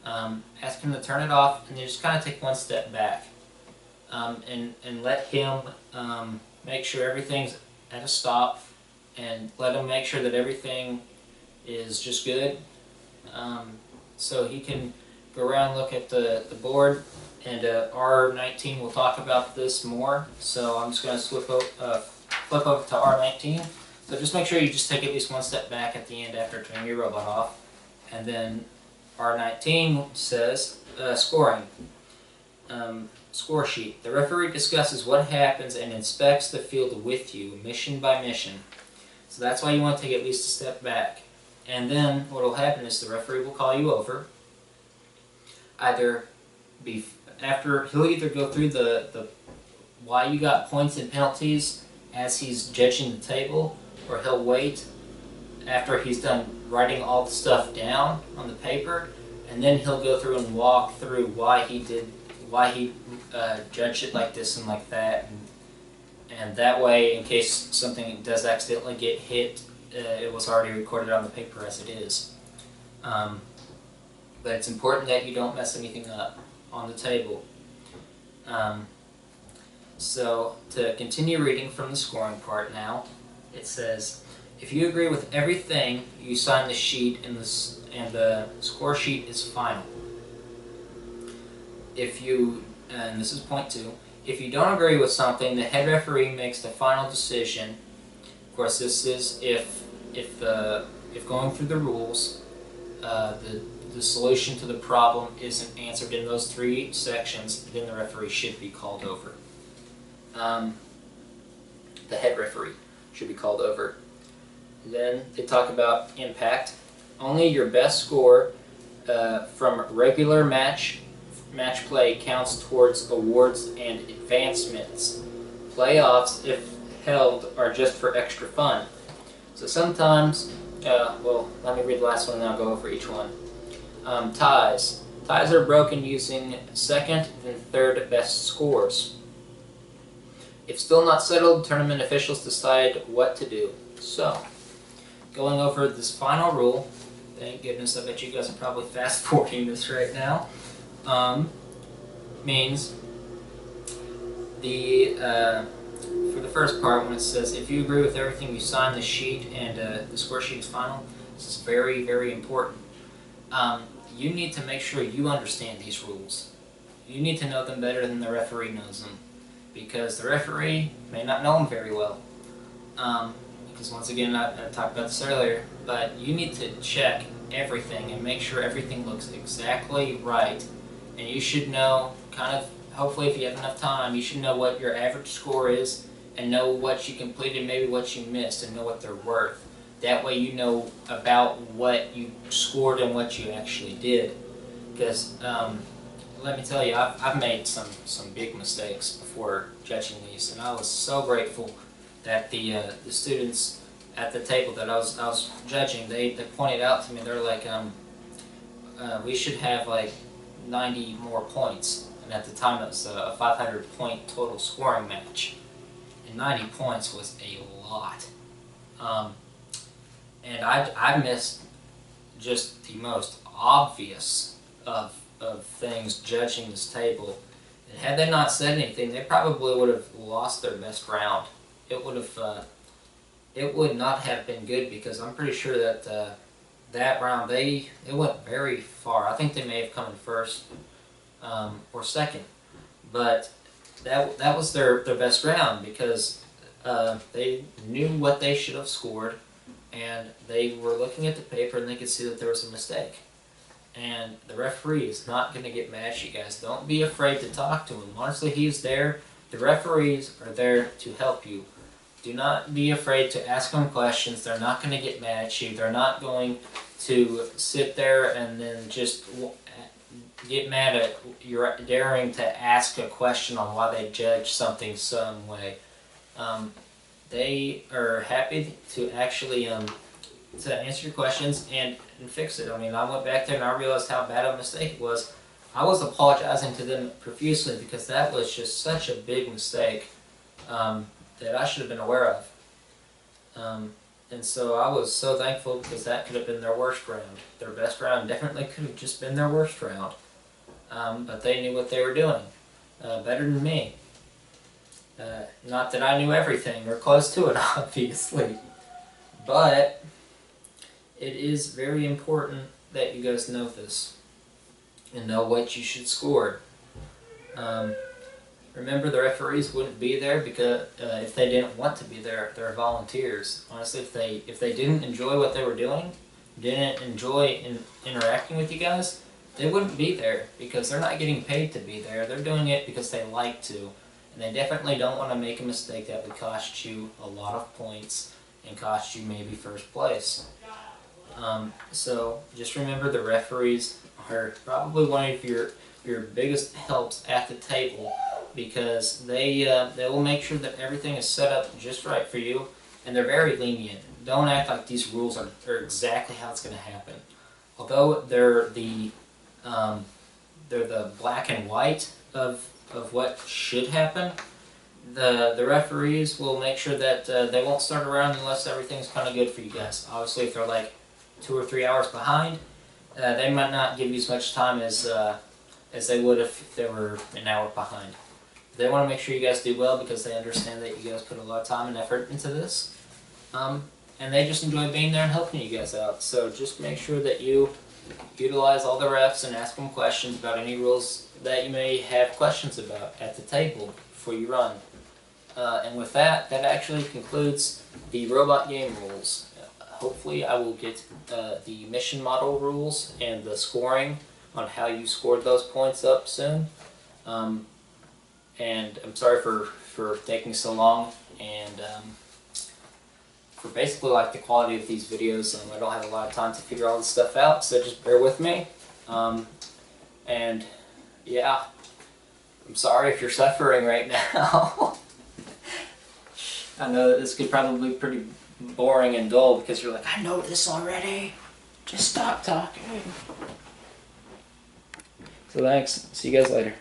Ask him to turn it off, and you just kind of take one step back, and let him make sure everything's at a stop, and let him make sure that everything is just good. So he can go around and look at the board, and R19 will talk about this more. So I'm just going to flip over to R19. So just make sure you just take at least one step back at the end after turning your robot off. And then R19 says scoring. Score sheet. The referee discusses what happens and inspects the field with you, mission by mission. So that's why you want to take at least a step back. And then what will happen is the referee will call you over. He'll either go through the why you got points and penalties as he's judging the table, or he'll wait after he's done writing all the stuff down on the paper, and then he'll go through and walk through why he judged it like this and like that, and that way, in case something does accidentally get hit, it was already recorded on the paper as it is. But it's important that you don't mess anything up on the table. So to continue reading from the scoring part now, it says, if you agree with everything, you sign the sheet, and the score sheet is final. If you, and this is point 2, if you don't agree with something, the head referee makes the final decision. Of course, this is if going through the rules, the solution to the problem isn't answered in those 3 sections, then the referee should be called over. The head referee should be called over. Then they talk about impact. Only your best score from regular match play counts towards awards and advancements. Playoffs, if held, are just for extra fun. So sometimes, well, let me read the last one and I'll go over each one. Ties. Ties are broken using second and third best scores. If still not settled, tournament officials decide what to do. So, going over this final rule, thank goodness, I bet you guys are probably fast forwarding this right now, means for the first part, when it says, if you agree with everything, you sign the sheet and the score sheet is final, this is very, very important. You need to make sure you understand these rules. You need to know them better than the referee knows them, because the referee may not know them very well. Because once again, I talked about this earlier, but you need to check everything and make sure everything looks exactly right. And you should know, hopefully if you have enough time, you should know what your average score is and know what you completed, maybe what you missed, and know what they're worth. That way you know about what you scored and what you actually did. Because let me tell you, I've made some big mistakes before judging these, and I was so grateful that the students at the table that I was judging, they pointed out to me, they're like, we should have like 90 more points, and at the time it was a 500-point total scoring match, and 90 points was a lot. And I missed just the most obvious of things judging this table. And had they not said anything, they probably would have lost their best round. It would not have been good, because I'm pretty sure that that round it went very far. I think they may have come in first or second, but that was their best round, because they knew what they should have scored, and they were looking at the paper and they could see that there was a mistake. And the referee is not going to get mad at you guys. Don't be afraid to talk to him. Honestly, he's there. The referees are there to help you. Do not be afraid to ask them questions. They're not going to get mad at you. They're not going to sit there and then just get mad at you daring to ask a question on why they judge something some way. They are happy to actually to answer your questions and fix it. I mean, I went back there and I realized how bad of a mistake it was. I was apologizing to them profusely, because that was just such a big mistake that I should have been aware of. And so I was so thankful, because that could have been their worst round. Their best round definitely could have just been their worst round. But they knew what they were doing better than me. Not that I knew everything, or close to it, obviously. But it is very important that you guys know this and know what you should score. Remember, the referees wouldn't be there because if they didn't want to be there. They're volunteers. Honestly, if they didn't enjoy what they were doing, didn't enjoy interacting with you guys, they wouldn't be there, because they're not getting paid to be there. They're doing it because they like to. And they definitely don't want to make a mistake that would cost you a lot of points and cost you maybe first place. So just remember, the referees are probably one of your biggest helps at the table, because they will make sure that everything is set up just right for you, and they're very lenient. Don't act like these rules are exactly how it's going to happen. Although they're the black and white of what should happen, the referees will make sure that they won't start around unless everything's kind of good for you guys. Obviously, if they're like 2 or 3 hours behind, they might not give you as much time as they would if they were an hour behind. They want to make sure you guys do well, because they understand that you guys put a lot of time and effort into this. And they just enjoy being there and helping you guys out. So just make sure that you utilize all the refs and ask them questions about any rules that you may have questions about at the table before you run. And with that actually concludes the robot game rules. Hopefully I will get the mission model rules and the scoring on how you scored those points up soon. And I'm sorry for taking so long, and for basically like the quality of these videos. I don't have a lot of time to figure all this stuff out, so just bear with me. And yeah, I'm sorry if you're suffering right now. I know that this could probably be pretty boring and dull, because you're like, I know this already. Just stop talking. So thanks. See you guys later.